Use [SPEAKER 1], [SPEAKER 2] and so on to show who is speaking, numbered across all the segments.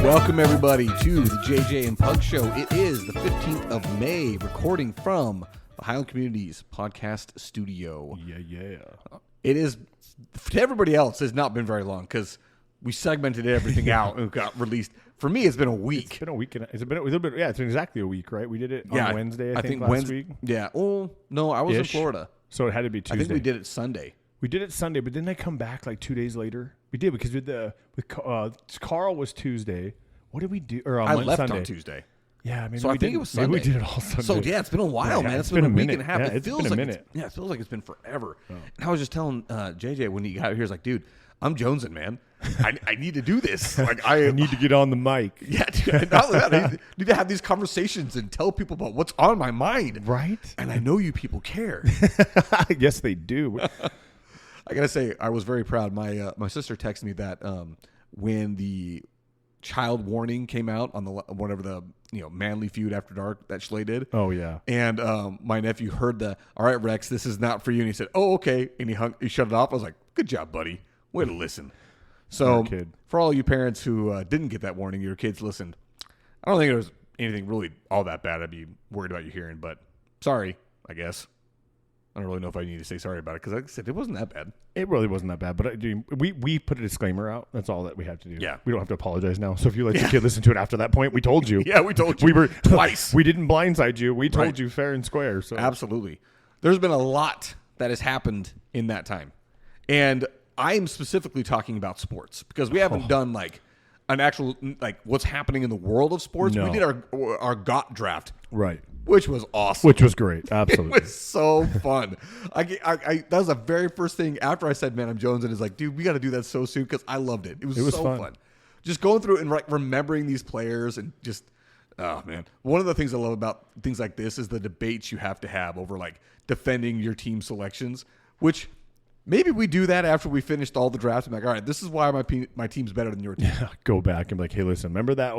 [SPEAKER 1] Welcome, everybody, to the JJ and Pug Show. It is the 15th of May, recording from the Highland Communities Podcast Studio.
[SPEAKER 2] Yeah.
[SPEAKER 1] It is, to everybody else, has not been very long because we segmented everything out and got released. For me, it's been a week.
[SPEAKER 2] It's been a week. It's been a little bit. Yeah, it's been exactly a week, right? We did it on Wednesday, I think last
[SPEAKER 1] Wednesday,
[SPEAKER 2] week.
[SPEAKER 1] Yeah. Oh, no, I was in Florida.
[SPEAKER 2] So it had to be Tuesday.
[SPEAKER 1] I think we did it Sunday.
[SPEAKER 2] We did it Sunday, but didn't I come back like 2 days later? We did because Carl was Tuesday. What did we do? Or
[SPEAKER 1] I left
[SPEAKER 2] Sunday.
[SPEAKER 1] On Tuesday.
[SPEAKER 2] Yeah, maybe
[SPEAKER 1] so I think it was Sunday.
[SPEAKER 2] Maybe we did it all Sunday.
[SPEAKER 1] So yeah, it's been a while, man. It's been a week and a half.
[SPEAKER 2] Yeah,
[SPEAKER 1] it feels
[SPEAKER 2] been a
[SPEAKER 1] like
[SPEAKER 2] minute.
[SPEAKER 1] It feels like it's been forever. Oh. And I was just telling JJ when he got here, he's like, dude, I'm jonesing, man. I need to do this. Like I
[SPEAKER 2] need to get on the mic.
[SPEAKER 1] Yeah, dude, not only that, I need to have these conversations and tell people about what's on my mind.
[SPEAKER 2] Right.
[SPEAKER 1] And I know you people care.
[SPEAKER 2] Yes, they do.
[SPEAKER 1] I gotta say, I was very proud. My sister texted me that when the child warning came out on the whatever the Manly Feud After Dark that Schley did.
[SPEAKER 2] Oh yeah.
[SPEAKER 1] And my nephew heard all right, Rex, this is not for you. And he said, oh, okay. And he shut it off. I was like, good job, buddy. Way to listen. So for all you parents who didn't get that warning, your kids listened. I don't think there was anything really all that bad I'd be worried about you hearing, but sorry, I guess. I don't really know if I need to say sorry about it because like I said, it wasn't that bad.
[SPEAKER 2] It really wasn't that bad, but we put a disclaimer out. That's all that we have to do.
[SPEAKER 1] Yeah.
[SPEAKER 2] We don't have to apologize now. So if you let your kid listen to it after that point, we told you.
[SPEAKER 1] Yeah, we told you.
[SPEAKER 2] We were
[SPEAKER 1] twice.
[SPEAKER 2] We didn't blindside you. We told you fair and square. So
[SPEAKER 1] absolutely. There's been a lot that has happened in that time. And I'm specifically talking about sports because we haven't done like an actual what's happening in the world of sports.
[SPEAKER 2] No.
[SPEAKER 1] We did our GOT draft.
[SPEAKER 2] Right.
[SPEAKER 1] Which was awesome.
[SPEAKER 2] Which was great. Absolutely.
[SPEAKER 1] It was so fun. That was the very first thing after I said, man, I'm Jones. And it's like, dude, we got to do that so soon because I loved it. It was so fun. Just going through and remembering these players and just, oh, man. One of the things I love about things like this is the debates you have to have over like defending your team selections, which maybe we do that after we finished all the drafts. I'm like, all right, this is why my team's better than your team.
[SPEAKER 2] Yeah, go back and be like, hey, listen, remember that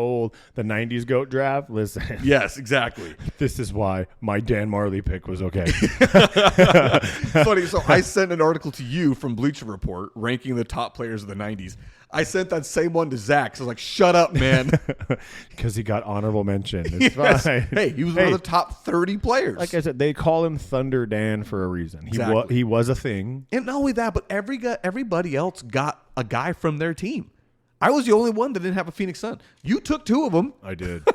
[SPEAKER 2] the 90s GOAT draft? Listen.
[SPEAKER 1] Yes, exactly.
[SPEAKER 2] This is why my Dan Marley pick was okay.
[SPEAKER 1] Funny, so I sent an article to you from Bleacher Report ranking the top players of the 90s. I sent that same one to Zach. So I was like, shut up, man.
[SPEAKER 2] Because he got honorable mention. It's fine.
[SPEAKER 1] Hey, he was one of the top 30 players.
[SPEAKER 2] Like I said, they call him Thunder Dan for a reason.
[SPEAKER 1] Exactly.
[SPEAKER 2] He was a thing.
[SPEAKER 1] And not only that, but everybody else got a guy from their team. I was the only one that didn't have a Phoenix Sun. You took two of them.
[SPEAKER 2] I did.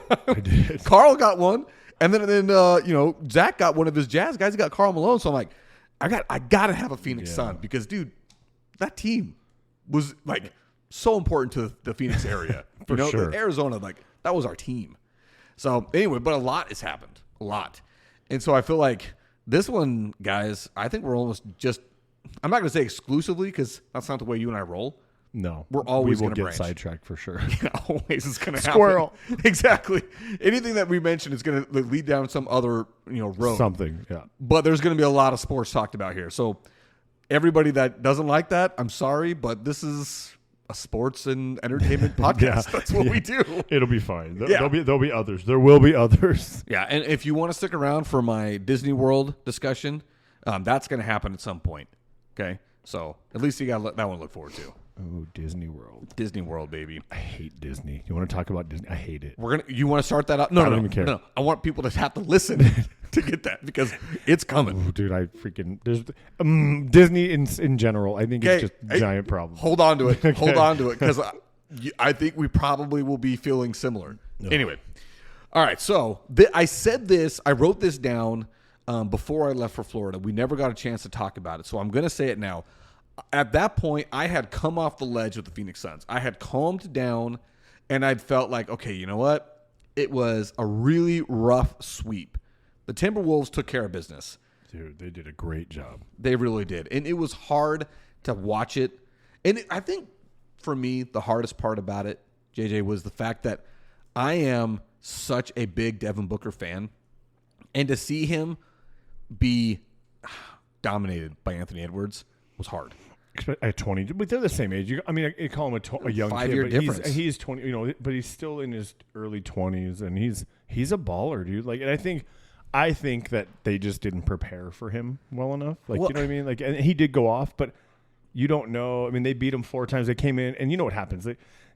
[SPEAKER 1] Carl got one. And then Zach got one of his Jazz guys. He got Karl Malone. So I'm like, I got to have a Phoenix Sun because, dude, that team was like so important to the Phoenix area.
[SPEAKER 2] For sure.
[SPEAKER 1] Arizona, like that was our team. So anyway, but a lot has happened. A lot. And so I feel like this one, guys, I think we're almost just, I'm not going to say exclusively because that's not the way you and I roll.
[SPEAKER 2] No.
[SPEAKER 1] We're always going to
[SPEAKER 2] get sidetracked for sure.
[SPEAKER 1] Yeah, always is going to happen.
[SPEAKER 2] Squirrel.
[SPEAKER 1] Exactly. Anything that we mention is going to lead down some other road.
[SPEAKER 2] Something, yeah.
[SPEAKER 1] But there's going to be a lot of sports talked about here. So everybody that doesn't like that, I'm sorry, but this is a sports and entertainment podcast.
[SPEAKER 2] Yeah.
[SPEAKER 1] That's what we do.
[SPEAKER 2] It'll be fine. There'll be others. There will be others.
[SPEAKER 1] Yeah, and if you want to stick around for my Disney World discussion, that's going to happen at some point. Okay, so at least you got that one to look forward to.
[SPEAKER 2] Oh, Disney World.
[SPEAKER 1] Disney World, baby.
[SPEAKER 2] I hate Disney. You want to talk about Disney? I hate it.
[SPEAKER 1] You want to start that up? No, I don't even care. No. I want people to have to listen to get that because it's coming.
[SPEAKER 2] Oh, dude, there's Disney in general. I think it's just a giant problem.
[SPEAKER 1] Hold on to it. Okay. Hold on to it because I think we probably will be feeling similar. No. Anyway, all right. So I said this. I wrote this down before I left for Florida. We never got a chance to talk about it, so I'm going to say it now. At that point, I had come off the ledge with the Phoenix Suns. I had calmed down, and I'd felt like, okay, you know what? It was a really rough sweep. The Timberwolves took care of business.
[SPEAKER 2] Dude, they did a great job.
[SPEAKER 1] They really did. And it was hard to watch it. And I think, for me, the hardest part about it, JJ, was the fact that I am such a big Devin Booker fan. And to see him be dominated by Anthony Edwards was hard.
[SPEAKER 2] At 20, but they're the same age. I call him a young
[SPEAKER 1] 5-year
[SPEAKER 2] kid,
[SPEAKER 1] difference.
[SPEAKER 2] But he's 20, but he's still in his early 20s, and he's a baller, dude. Like, and I think that they just didn't prepare for him well enough. Like, you know what I mean? Like, and he did go off, but you don't know. I mean, they beat him 4 times. They came in, and you know what happens.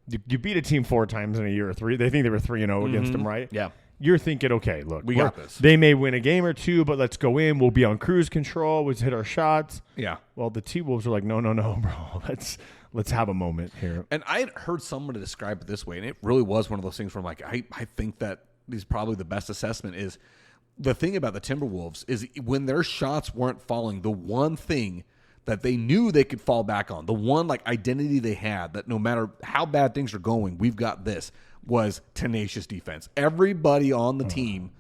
[SPEAKER 2] you beat a team 4 times in a year or 3. They think they were 3-0 against them, right?
[SPEAKER 1] Yeah.
[SPEAKER 2] You're thinking, okay, look,
[SPEAKER 1] We got this.
[SPEAKER 2] They may win a game or 2, but let's go in. We'll be on cruise control. Let's hit our shots.
[SPEAKER 1] Yeah.
[SPEAKER 2] Well, the T-Wolves are like, no, bro. Let's have a moment here.
[SPEAKER 1] And I had heard someone to describe it this way, and it really was one of those things where I'm like, I think that is probably the best assessment is the thing about the Timberwolves is when their shots weren't falling, the one thing that they knew they could fall back on, the one like identity they had that no matter how bad things are going, we've got this, was tenacious defense. Everybody on the team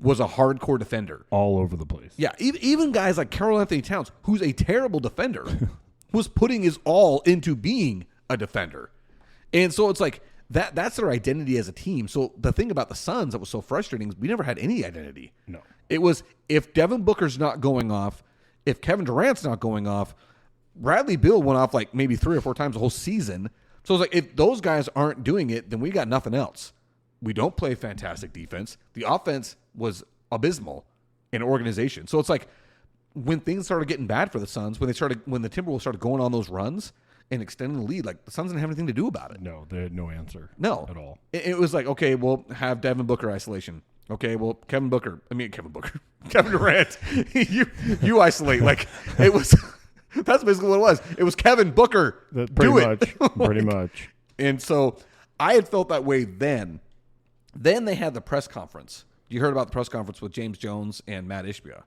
[SPEAKER 1] was a hardcore defender.
[SPEAKER 2] All over the place.
[SPEAKER 1] Yeah, even guys like Karl Anthony Towns, who's a terrible defender, was putting his all into being a defender. And so it's like that's their identity as a team. So the thing about the Suns that was so frustrating is we never had any identity.
[SPEAKER 2] No.
[SPEAKER 1] It was if Devin Booker's not going off, if Kevin Durant's not going off, Bradley Beal went off like maybe 3 or 4 times the whole season. So it's like if those guys aren't doing it, then we got nothing else. We don't play fantastic defense. The offense was abysmal in organization. So it's like when things started getting bad for the Suns, when the Timberwolves started going on those runs and extending the lead, like the Suns didn't have anything to do about it.
[SPEAKER 2] No, they had no answer.
[SPEAKER 1] No.
[SPEAKER 2] At all.
[SPEAKER 1] It was like, okay, we'll have Devin Booker isolation. Okay, well, Kevin Durant, you isolate. Like it was. That's basically what it was. It was Kevin Booker.
[SPEAKER 2] Pretty much.
[SPEAKER 1] And so I had felt that way then. Then they had the press conference. You heard about the press conference with James Jones and Matt Ishbia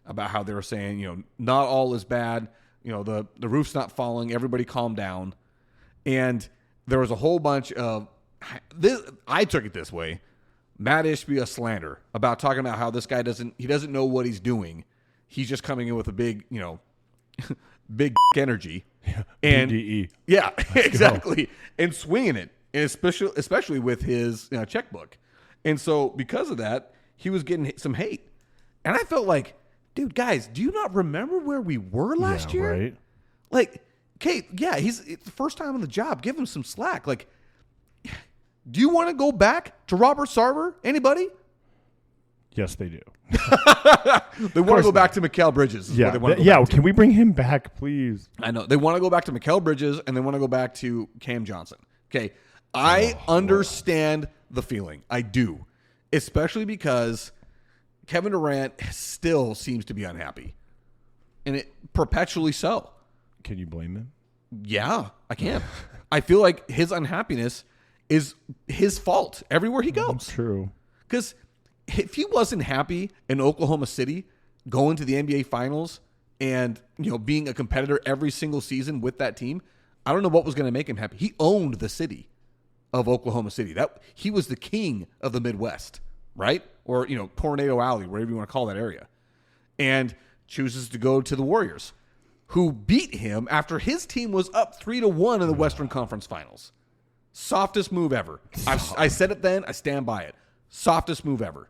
[SPEAKER 1] about how they were saying, not all is bad. The roof's not falling. Everybody calm down. And there was a whole bunch of this. I took it this way. Matt Ishbia slander about talking about how this guy doesn't know what he's doing. He's just coming in with a big, big energy. And
[SPEAKER 2] BDE.
[SPEAKER 1] Yeah, exactly. Go. And swinging it, and especially with his checkbook. And so because of that, he was getting some hate. And I felt like, dude, guys, do you not remember where we were last year?
[SPEAKER 2] Right.
[SPEAKER 1] Like, Kate, it's the first time on the job. Give him some slack. Like, do you want to go back to Robert Sarver? Anybody?
[SPEAKER 2] Yes, they do.
[SPEAKER 1] They want to go back to Mikal Bridges.
[SPEAKER 2] Can we bring him back, please?
[SPEAKER 1] I know. They want to go back to Mikal Bridges, and they want to go back to Cam Johnson. Okay. I understand the feeling. I do. Especially because Kevin Durant still seems to be unhappy. And it perpetually so.
[SPEAKER 2] Can you blame him?
[SPEAKER 1] Yeah, I can. I feel like his unhappiness is his fault everywhere he goes.
[SPEAKER 2] That's true.
[SPEAKER 1] Because if he wasn't happy in Oklahoma City going to the NBA Finals and being a competitor every single season with that team, I don't know what was going to make him happy. He owned the city of Oklahoma City. That he was the king of the Midwest, right? Or Tornado Alley, whatever you want to call that area, and chooses to go to the Warriors, who beat him after his team was up 3-1 in the Western Conference Finals. Softest move ever. I said it then. I stand by it. Softest move ever.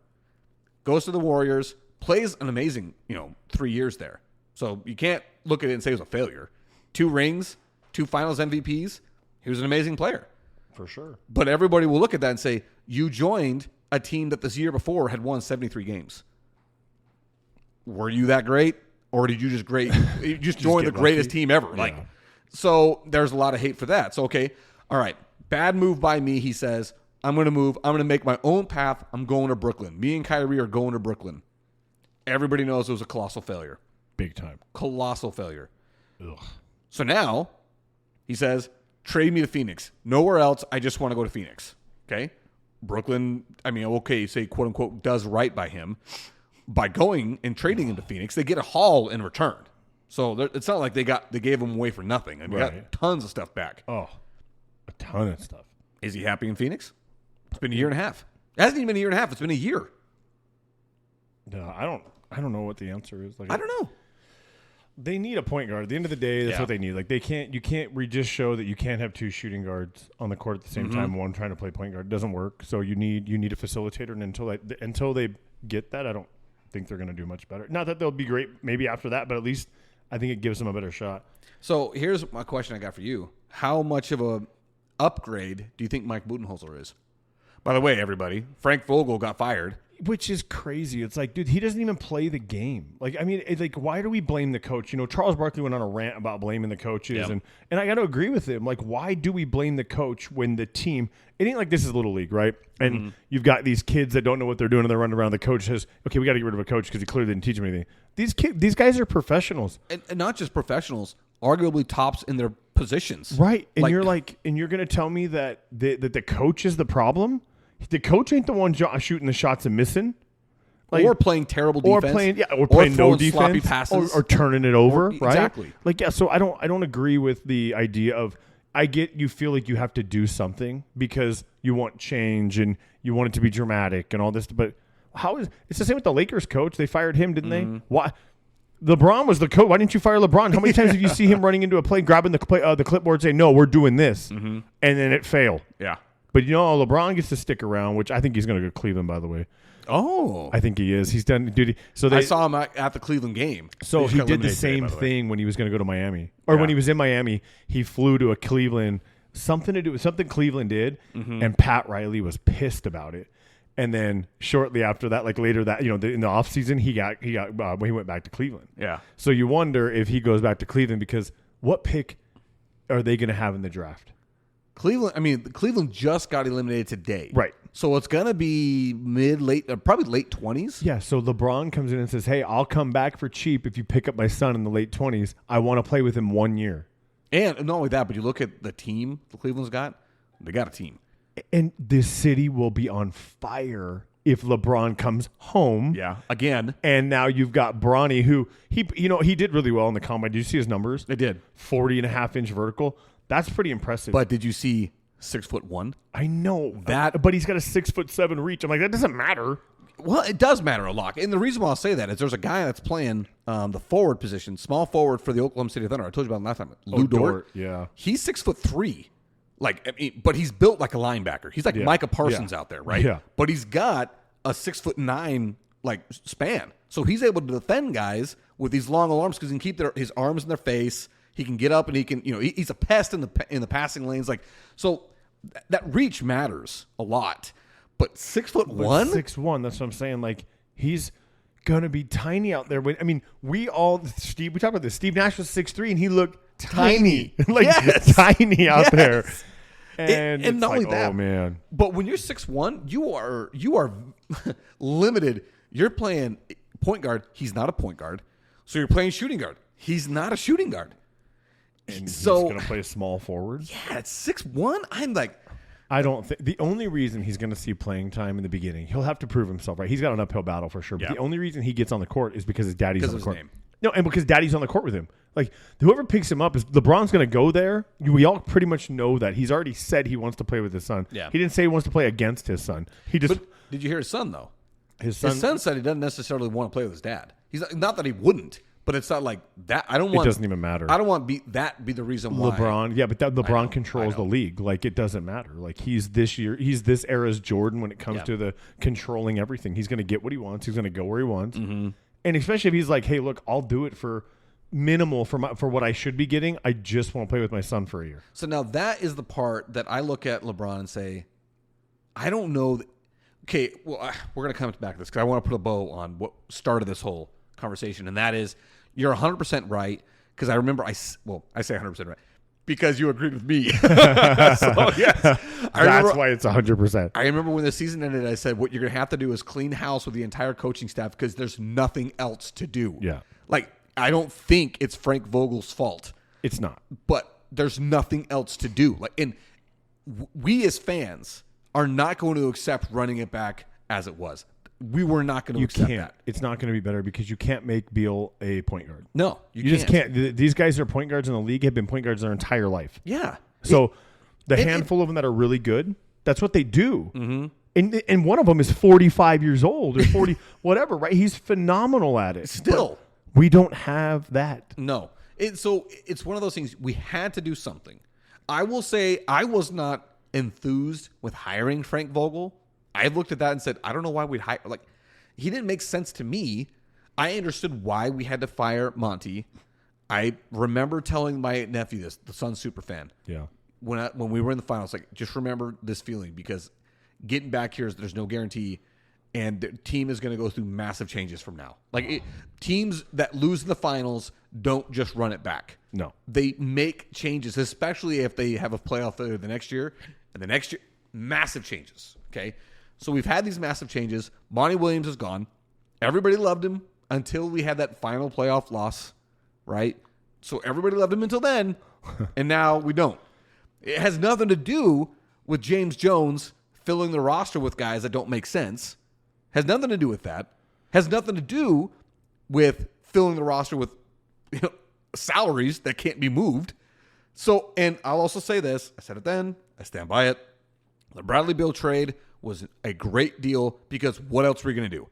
[SPEAKER 1] Goes to the Warriors, plays an amazing, 3 years there. So you can't look at it and say it was a failure. 2 rings, 2 Finals MVPs. He was an amazing player.
[SPEAKER 2] For sure.
[SPEAKER 1] But everybody will look at that and say, you joined a team that this year before had won 73 games. Were you that great? Or did you just join the greatest team ever?
[SPEAKER 2] Yeah.
[SPEAKER 1] So there's a lot of hate for that. So, okay, all right, bad move by me, he says. I'm going to move. I'm going to make my own path. I'm going to Brooklyn. Me and Kyrie are going to Brooklyn. Everybody knows it was a colossal failure.
[SPEAKER 2] Big time.
[SPEAKER 1] Colossal failure.
[SPEAKER 2] Ugh.
[SPEAKER 1] So now he says, trade me to Phoenix. Nowhere else. I just want to go to Phoenix. Okay? Brooklyn, say, quote unquote, does right by him. By going and trading him to Phoenix, they get a haul in return. So it's not like they gave him away for nothing. They got tons of stuff back.
[SPEAKER 2] Oh, a ton of stuff.
[SPEAKER 1] Is he happy in Phoenix? It's been a year and a half. It hasn't even been a year and a half. It's been a year.
[SPEAKER 2] No, I don't know what the answer is.
[SPEAKER 1] I don't know.
[SPEAKER 2] They need a point guard. At the end of the day, that's what they need. Like you can't just show that you can't have 2 shooting guards on the court at the same time, one trying to play point guard. It doesn't work. So you need a facilitator, and until they get that, I don't think they're going to do much better. Not that they'll be great maybe after that, but at least I think it gives them a better shot.
[SPEAKER 1] So here's my question I got for you. How much of a upgrade do you think Mike Budenholzer is? By the way, everybody, Frank Vogel got fired.
[SPEAKER 2] Which is crazy. It's like, dude, he doesn't even play the game. Like, I mean, like, why do we blame the coach? Charles Barkley went on a rant about blaming the coaches, and I got to agree with him. Like, why do we blame the coach when the team? It ain't like this is Little League, right? And you've got these kids that don't know what they're doing, and they're running around. The coach says, "Okay, we got to get rid of a coach because he clearly didn't teach them anything." These guys are professionals,
[SPEAKER 1] and not just professionals, arguably tops in their positions,
[SPEAKER 2] right? And you're going to tell me that the coach is the problem? The coach ain't the one shooting the shots and missing.
[SPEAKER 1] Or playing terrible defense.
[SPEAKER 2] Or playing no defense.
[SPEAKER 1] Sloppy passes.
[SPEAKER 2] Or turning it over, right?
[SPEAKER 1] Exactly.
[SPEAKER 2] Like, yeah, so I don't agree with the idea of, I get you feel like you have to do something because you want change and you want it to be dramatic and all this, but it's the same with the Lakers coach. They fired him, didn't they? Why? LeBron was the coach. Why didn't you fire LeBron? How many times did you see him running into a play, grabbing the clipboard, saying, "No, we're doing this," and then it failed?
[SPEAKER 1] Yeah.
[SPEAKER 2] But LeBron gets to stick around, which I think he's going to go to Cleveland, by the way.
[SPEAKER 1] Oh.
[SPEAKER 2] I think he is. He's done duty. So
[SPEAKER 1] I saw him at the Cleveland game.
[SPEAKER 2] So he did the same thing when he was going to go to Miami. Or when he was in Miami, he flew to a Cleveland, something to do with something Cleveland did, and Pat Riley was pissed about it. And then shortly after that, like later that, in the offseason, he went back to Cleveland.
[SPEAKER 1] Yeah.
[SPEAKER 2] So you wonder if he goes back to Cleveland because what pick are they going to have in the draft?
[SPEAKER 1] Cleveland just got eliminated today.
[SPEAKER 2] Right.
[SPEAKER 1] So it's going to be probably late 20s.
[SPEAKER 2] Yeah, so LeBron comes in and says, "Hey, I'll come back for cheap if you pick up my son in the late 20s. I want to play with him 1 year."
[SPEAKER 1] And not only that, but you look at the team the Cleveland's got. They got a team.
[SPEAKER 2] And this city will be on fire if LeBron comes home.
[SPEAKER 1] Yeah, again.
[SPEAKER 2] And now you've got Bronny, who, he did really well in the combine. Did you see his numbers?
[SPEAKER 1] They did.
[SPEAKER 2] 40.5-inch vertical. That's pretty impressive.
[SPEAKER 1] But did you see 6'1"?
[SPEAKER 2] I know that, but he's got a 6'7" reach. I'm like, that doesn't matter.
[SPEAKER 1] Well, it does matter a lot. And the reason why I'll say that is there's a guy that's playing the forward position, small forward for the Oklahoma City Thunder. I told you about him last time. Lou Dort.
[SPEAKER 2] Yeah.
[SPEAKER 1] He's 6'3". But he's built like a linebacker. He's like Micah Parsons out there, right?
[SPEAKER 2] Yeah.
[SPEAKER 1] But he's got a 6'9" span. So he's able to defend guys with these long arms because he can keep his arms in their face. He can get up and he can, he's a pest in the passing lanes. So that reach matters a lot. But 6'1"?
[SPEAKER 2] 6'1", that's what I'm saying. Like, he's going to be tiny out there. We talked about this. Steve Nash was 6'3", and he looked tiny. Tiny out there. And
[SPEAKER 1] not only that,
[SPEAKER 2] oh, man.
[SPEAKER 1] But when you're 6'1", you are limited. You're playing point guard. He's not a point guard. So you're playing shooting guard. He's not a shooting guard.
[SPEAKER 2] And he's going to play a small forward?
[SPEAKER 1] Yeah, at 6'1", I'm like...
[SPEAKER 2] I don't think... The only reason he's going to see playing time in the beginning, he'll have to prove himself, right? He's got an uphill battle for sure. But the only reason he gets on the court is because his daddy's on the court. Name. No, and because daddy's on the court with him. Like, whoever picks him up, is LeBron's going to go there. We all pretty much know that. He's already said he wants to play with his son. Yeah. He didn't say he wants to play against his son. But
[SPEAKER 1] did you hear his son, though?
[SPEAKER 2] His son
[SPEAKER 1] said he doesn't necessarily want to play with his dad. He's not that he wouldn't. But it's not like that. It
[SPEAKER 2] doesn't even matter.
[SPEAKER 1] I don't want that be the reason why.
[SPEAKER 2] LeBron controls the league. Like, it doesn't matter. Like, he's this era's Jordan when it comes to the controlling everything. He's going to get what he wants. He's going to go where he wants. Mm-hmm. And especially if he's like, "Hey, look, I'll do it for minimal for what I should be getting. I just want to play with my son for a year."
[SPEAKER 1] So now that is the part that I look at LeBron and say, I don't know. Okay, well, we're going to come back to this because I want to put a bow on what started this whole conversation, and that is, you're 100% right, because I remember I say 100% right because you agreed with me. So, yes.
[SPEAKER 2] That's why it's 100%.
[SPEAKER 1] I remember when the season ended, I said, what you're going to have to do is clean house with the entire coaching staff because there's nothing else to do.
[SPEAKER 2] Yeah.
[SPEAKER 1] Like, I don't think it's Frank Vogel's fault.
[SPEAKER 2] It's not.
[SPEAKER 1] But there's nothing else to do. And we as fans are not going to accept running it back as it was. We were not going to accept that.
[SPEAKER 2] It's not going to be better because you can't make Beal a point guard.
[SPEAKER 1] No,
[SPEAKER 2] you just can't. These guys are point guards in the league, have been point guards their entire life.
[SPEAKER 1] Yeah.
[SPEAKER 2] So the handful of them that are really good, that's what they do. Mm-hmm. And one of them is 45 years old or 40, whatever, right? He's phenomenal at it.
[SPEAKER 1] Still.
[SPEAKER 2] But we don't have that.
[SPEAKER 1] No. So it's one of those things. We had to do something. I will say I was not enthused with hiring Frank Vogel. I looked at that and said, I don't know why we'd hire. Like, he didn't make sense to me. I understood why we had to fire Monty. I remember telling my nephew this, the Suns super fan.
[SPEAKER 2] Yeah.
[SPEAKER 1] When we were in the finals, like, just remember this feeling because getting back here, there's no guarantee. and the team is going to go through massive changes from now. Teams that lose in the finals don't just run it back.
[SPEAKER 2] No.
[SPEAKER 1] They make changes, especially if they have a playoff failure the next year. And the next year, massive changes. Okay? So we've had these massive changes. Monty Williams is gone. Everybody loved him until we had that final playoff loss, right? So everybody loved him until then, and now we don't. It has nothing to do with James Jones filling the roster with guys that don't make sense. Has nothing to do with that. Has nothing to do with filling the roster with salaries that can't be moved. So, and I'll also say this. I said it then. I stand by it. The Bradley Beal trade was a great deal because what else were you going to do?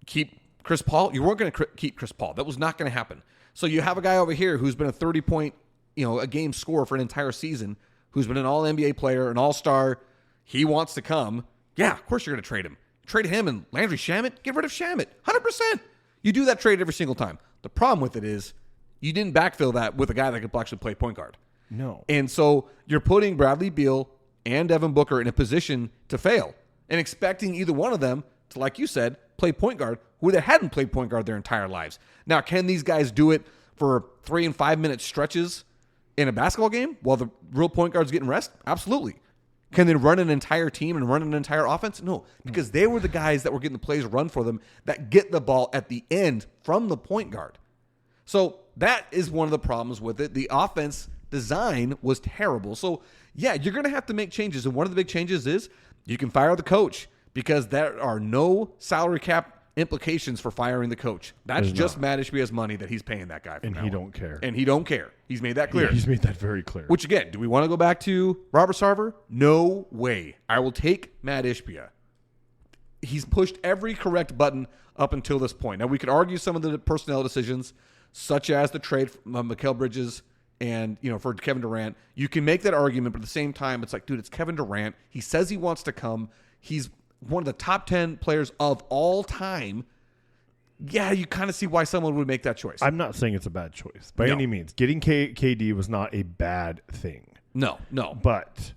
[SPEAKER 1] Keep Chris Paul? You weren't going to keep Chris Paul. That was not going to happen. So you have a guy over here who's been a 30-point, a game scorer for an entire season, who's been an all-NBA player, an all-star. He wants to come. Yeah, of course you're going to trade him. Trade him and Landry Shamet. Get rid of Shamet. 100%. You do that trade every single time. The problem with it is you didn't backfill that with a guy that could actually play point guard.
[SPEAKER 2] No.
[SPEAKER 1] And so you're putting Bradley Beal and Devin Booker in a position to fail and expecting either one of them to, like you said, play point guard who they hadn't played point guard their entire lives. Now, can these guys do it for 3 and 5 minute stretches in a basketball game while the real point guard's getting rest? Absolutely. Can they run an entire team and run an entire offense? No, because they were the guys that were getting the plays run for them that get the ball at the end from the point guard. So that is one of the problems with it. The offense design was terrible. So, yeah, you're going to have to make changes. And one of the big changes is you can fire the coach because there are no salary cap implications for firing the coach. That's just Matt Ishbia's money that he's paying that guy.
[SPEAKER 2] And he don't care.
[SPEAKER 1] And he don't care. He's made that clear.
[SPEAKER 2] Yeah, he's made that very clear.
[SPEAKER 1] Which, again, do we want to go back to Robert Sarver? No way. I will take Matt Ishbia. He's pushed every correct button up until this point. Now, we could argue some of the personnel decisions, such as the trade from Mikal Bridges and, for Kevin Durant. You can make that argument, but at the same time, it's like, dude, it's Kevin Durant. He says he wants to come. He's one of the top 10 players of all time. Yeah, you kind of see why someone would make that choice.
[SPEAKER 2] I'm not saying it's a bad choice by any means. Getting KD was not a bad thing.
[SPEAKER 1] No.
[SPEAKER 2] But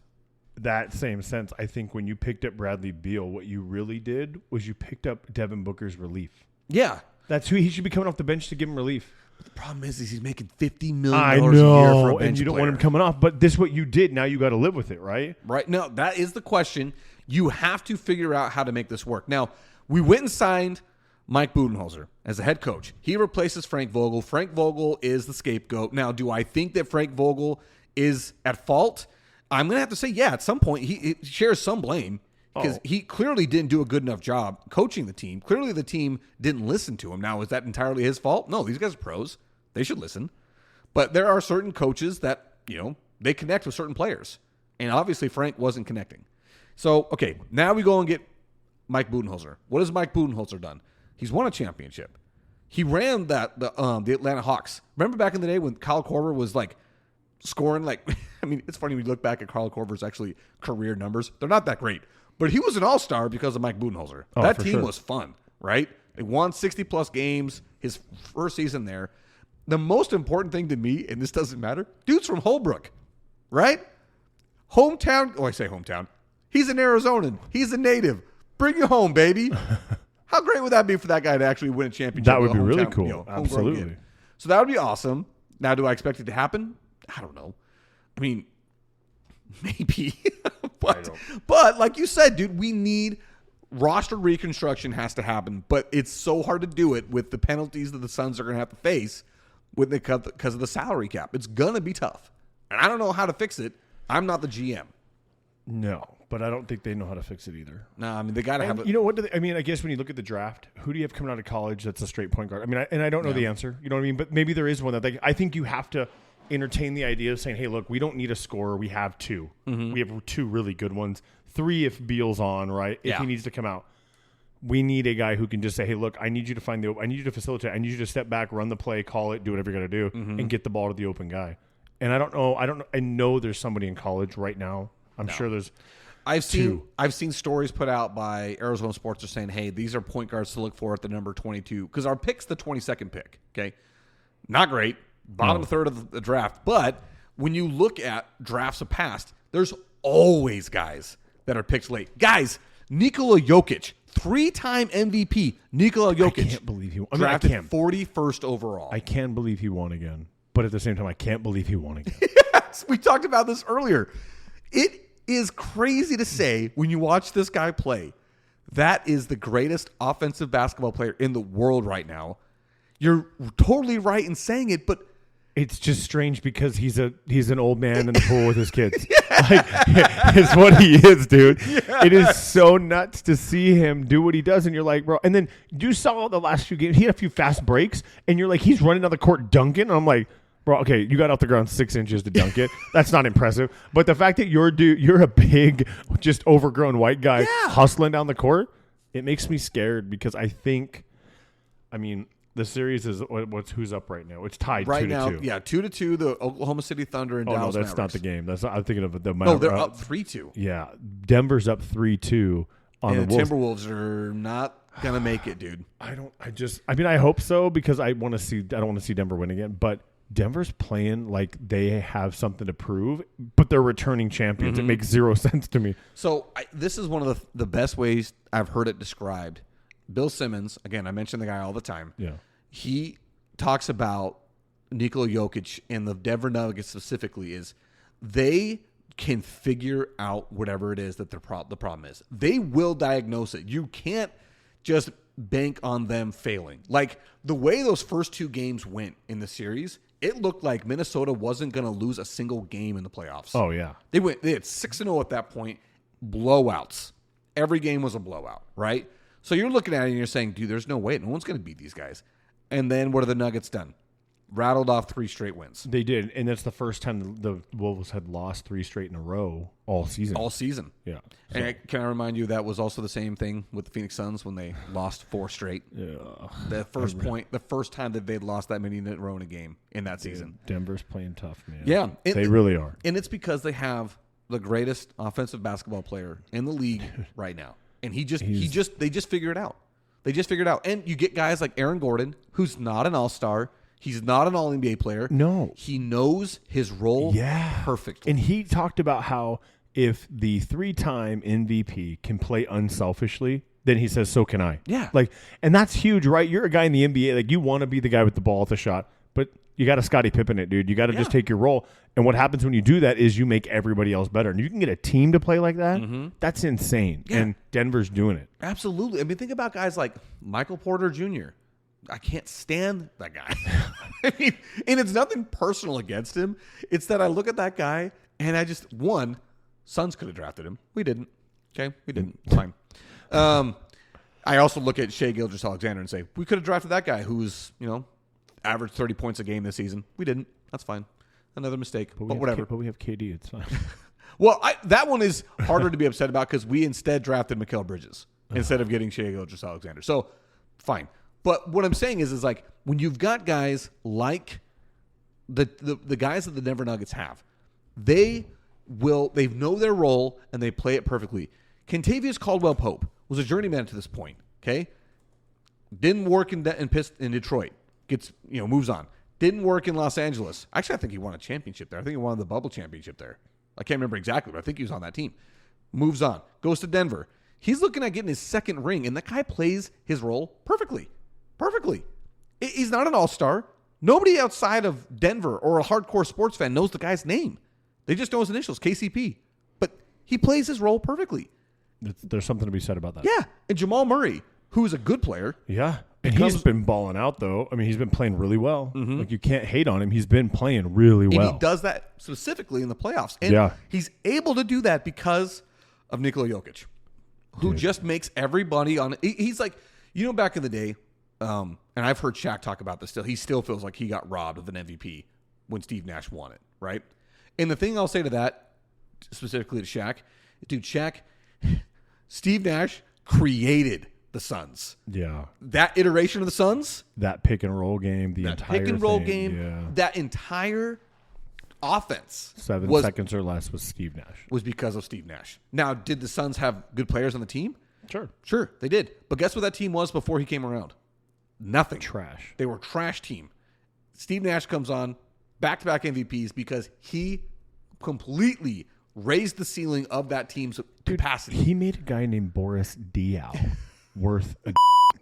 [SPEAKER 2] that same sense, I think when you picked up Bradley Beal, what you really did was you picked up Devin Booker's relief.
[SPEAKER 1] Yeah.
[SPEAKER 2] That's who he should be coming off the bench to give him relief.
[SPEAKER 1] But the problem is he's making $50 million
[SPEAKER 2] a year for a bench and you don't want him coming off. But this is what you did. Now you got to live with it, right?
[SPEAKER 1] Right. No, that is the question. You have to figure out how to make this work. Now, we went and signed Mike Budenholzer as the head coach. He replaces Frank Vogel. Frank Vogel is the scapegoat. Now, do I think that Frank Vogel is at fault? I'm going to have to say, yeah, at some point he shares some blame because he clearly didn't do a good enough job coaching the team. Clearly the team didn't listen to him. Now, is that entirely his fault? No, these guys are pros. They should listen. But there are certain coaches that, they connect with certain players. And obviously Frank wasn't connecting. So, okay, now we go and get Mike Budenholzer. What has Mike Budenholzer done? He's won a championship. He ran the Atlanta Hawks. Remember back in the day when Kyle Korver was scoring it's funny when you look back at Kyle Korver's actually career numbers. They're not that great. But he was an all-star because of Mike Budenholzer. That team was fun, right? They won 60-plus games his first season there. The most important thing to me, and this doesn't matter, dude's from Holbrook, right? Hometown. Oh, I say hometown. He's an Arizonan. He's a native. Bring you home, baby. How great would that be for that guy to actually win a championship?
[SPEAKER 2] That would be really cool. Absolutely.
[SPEAKER 1] So that would be awesome. Now, do I expect it to happen? I don't know. I mean, maybe. but like you said, dude, we need roster reconstruction has to happen. But it's so hard to do it with the penalties that the Suns are going to have to face because of the salary cap. It's going to be tough. And I don't know how to fix it. I'm not the GM.
[SPEAKER 2] No, but I don't think they know how to fix it either.
[SPEAKER 1] No, I mean, they got to have it.
[SPEAKER 2] You know what? I guess when you look at the draft, who do you have coming out of college that's a straight point guard? I mean, I don't know the answer. You know what I mean? But maybe there is one that I think you have to entertain the idea of saying, hey, look, we don't need a scorer. We have two. Mm-hmm. We have two really good ones. 3 if Beal's on, right? If he needs to come out. We need a guy who can just say, hey, look, I need you to I need you to facilitate. I need you to step back, run the play, call it, do whatever you got to do, and get the ball to the open guy. And I don't know. I know there's somebody in college right now. I'm sure there's
[SPEAKER 1] I've seen stories put out by Arizona Sports are saying, hey, these are point guards to look for at the number 22 because our pick's the 22nd pick. Okay, not great, bottom third of the draft. But when you look at drafts of past, there's always guys that are picked late. Guys, Nikola Jokic, 3-time MVP. Nikola Jokic.
[SPEAKER 2] I can't believe he won.
[SPEAKER 1] Drafted 41st overall.
[SPEAKER 2] I can't believe he won again. But at the same time, I can't believe he won again.
[SPEAKER 1] Yes, we talked about this earlier. It is crazy to say when you watch this guy play, that is the greatest offensive basketball player in the world right now. You're totally right in saying it, but
[SPEAKER 2] it's just strange because he's an old man in the pool with his kids. Like, it's what he is, dude. Yeah. It is so nuts to see him do what he does, and you're like, bro. And then you saw the last few games. He had a few fast breaks, and you're like, he's running down the court dunking. And I'm like, bro, okay, you got off the ground 6 inches to dunk it. That's not impressive. But the fact that you're a big, just overgrown white guy hustling down the court, it makes me scared because the series is who's up right now. It's tied
[SPEAKER 1] right
[SPEAKER 2] 2-2.
[SPEAKER 1] Now. Yeah, 2-2. The Oklahoma City Thunder and Dallas
[SPEAKER 2] Mavericks. Not the game. I'm thinking of the.
[SPEAKER 1] No, they're up 3-2.
[SPEAKER 2] Yeah, Denver's up 3-2 on the Wolves.
[SPEAKER 1] Timberwolves are not gonna make it, dude.
[SPEAKER 2] I hope so because I don't want to see Denver win again. But Denver's playing like they have something to prove, but they're returning champions. Mm-hmm. It makes zero sense to me.
[SPEAKER 1] So this is one of the best ways I've heard it described. Bill Simmons, again, I mention the guy all the time.
[SPEAKER 2] Yeah.
[SPEAKER 1] He talks about Nikola Jokic and the Denver Nuggets specifically is they can figure out whatever it is that the problem is. They will diagnose it. You can't just bank on them failing. Like the way those first 2 games went in the series, it looked like Minnesota wasn't going to lose a single game in the playoffs.
[SPEAKER 2] Oh, yeah.
[SPEAKER 1] They had 6-0 at that point, blowouts. Every game was a blowout, right? So you're looking at it and you're saying, dude, there's no way. No one's going to beat these guys. And then what have the Nuggets done? Rattled off 3 straight wins.
[SPEAKER 2] They did. And that's the first time the Wolves had lost 3 straight in a row all season.
[SPEAKER 1] All season.
[SPEAKER 2] Yeah.
[SPEAKER 1] So. And can I remind you that was also the same thing with the Phoenix Suns when they lost 4 straight?
[SPEAKER 2] Yeah.
[SPEAKER 1] The first time that they'd lost that many in a row in a game in that season.
[SPEAKER 2] Denver's playing tough, man.
[SPEAKER 1] Yeah.
[SPEAKER 2] They really are.
[SPEAKER 1] And it's because they have the greatest offensive basketball player in the league right now. And they just figure it out. They just figured it out. And you get guys like Aaron Gordon, who's not an all-star. He's not an all-NBA player.
[SPEAKER 2] No.
[SPEAKER 1] He knows his role perfectly.
[SPEAKER 2] And he talked about how if the 3-time MVP can play unselfishly, then he says, so can I.
[SPEAKER 1] Yeah.
[SPEAKER 2] And that's huge, right? You're a guy in the NBA. Like, you want to be the guy with the ball at the shot, but you got to Scottie Pippen it, dude. You got to just take your role. And what happens when you do that is you make everybody else better. And you can get a team to play like that. Mm-hmm. That's insane. Yeah. And Denver's doing it.
[SPEAKER 1] Absolutely. I mean, think about guys like Michael Porter Jr. I can't stand that guy. I mean, and it's nothing personal against him. It's that I look at that guy and I just, Suns could have drafted him. We didn't. Okay? We didn't. Fine. I also look at Shai Gilgeous-Alexander and say, we could have drafted that guy who's, averaged 30 points a game this season. We didn't. That's fine. Another mistake, but whatever.
[SPEAKER 2] But we have KD. It's fine.
[SPEAKER 1] Well, that one is harder to be upset about because we instead drafted Mikal Bridges instead of getting Shai Gilgeous-Alexander. So, fine. But what I'm saying is like when you've got guys like the guys that the Denver Nuggets have, they know their role and they play it perfectly. Kentavious Caldwell-Pope was a journeyman to this point. Okay, didn't work in Detroit. Moves on. Didn't work in Los Angeles. Actually, I think he won a championship there. I think he won the bubble championship there. I can't remember exactly, but I think he was on that team. Moves on. Goes to Denver. He's looking at getting his 2nd ring, and that guy plays his role perfectly. Perfectly. He's not an all-star. Nobody outside of Denver or a hardcore sports fan knows the guy's name. They just know his initials, KCP. But he plays his role perfectly.
[SPEAKER 2] There's something to be said about that.
[SPEAKER 1] Yeah. And Jamal Murray, who's a good player.
[SPEAKER 2] Yeah. And he's been balling out, though. I mean, he's been playing really well. Mm-hmm. Like, you can't hate on him. He's been playing really well.
[SPEAKER 1] And he does that specifically in the playoffs. And he's able to do that because of Nikola Jokic, who just makes everybody on – he's like – back in the day, and I've heard Shaq talk about this still, he still feels like he got robbed of an MVP when Steve Nash won it, right? And the thing I'll say to that, specifically to Shaq, dude, Steve Nash created – the Suns.
[SPEAKER 2] Yeah.
[SPEAKER 1] That iteration of the Suns.
[SPEAKER 2] That pick and roll game.
[SPEAKER 1] That entire offense.
[SPEAKER 2] 7 seconds or less was Steve Nash.
[SPEAKER 1] Was because of Steve Nash. Now, did the Suns have good players on the team?
[SPEAKER 2] Sure,
[SPEAKER 1] they did. But guess what that team was before he came around? Nothing.
[SPEAKER 2] Trash.
[SPEAKER 1] They were a trash team. Steve Nash comes on, back-to-back MVPs because he completely raised the ceiling of that team's capacity.
[SPEAKER 2] He made a guy named Boris Diaw worth a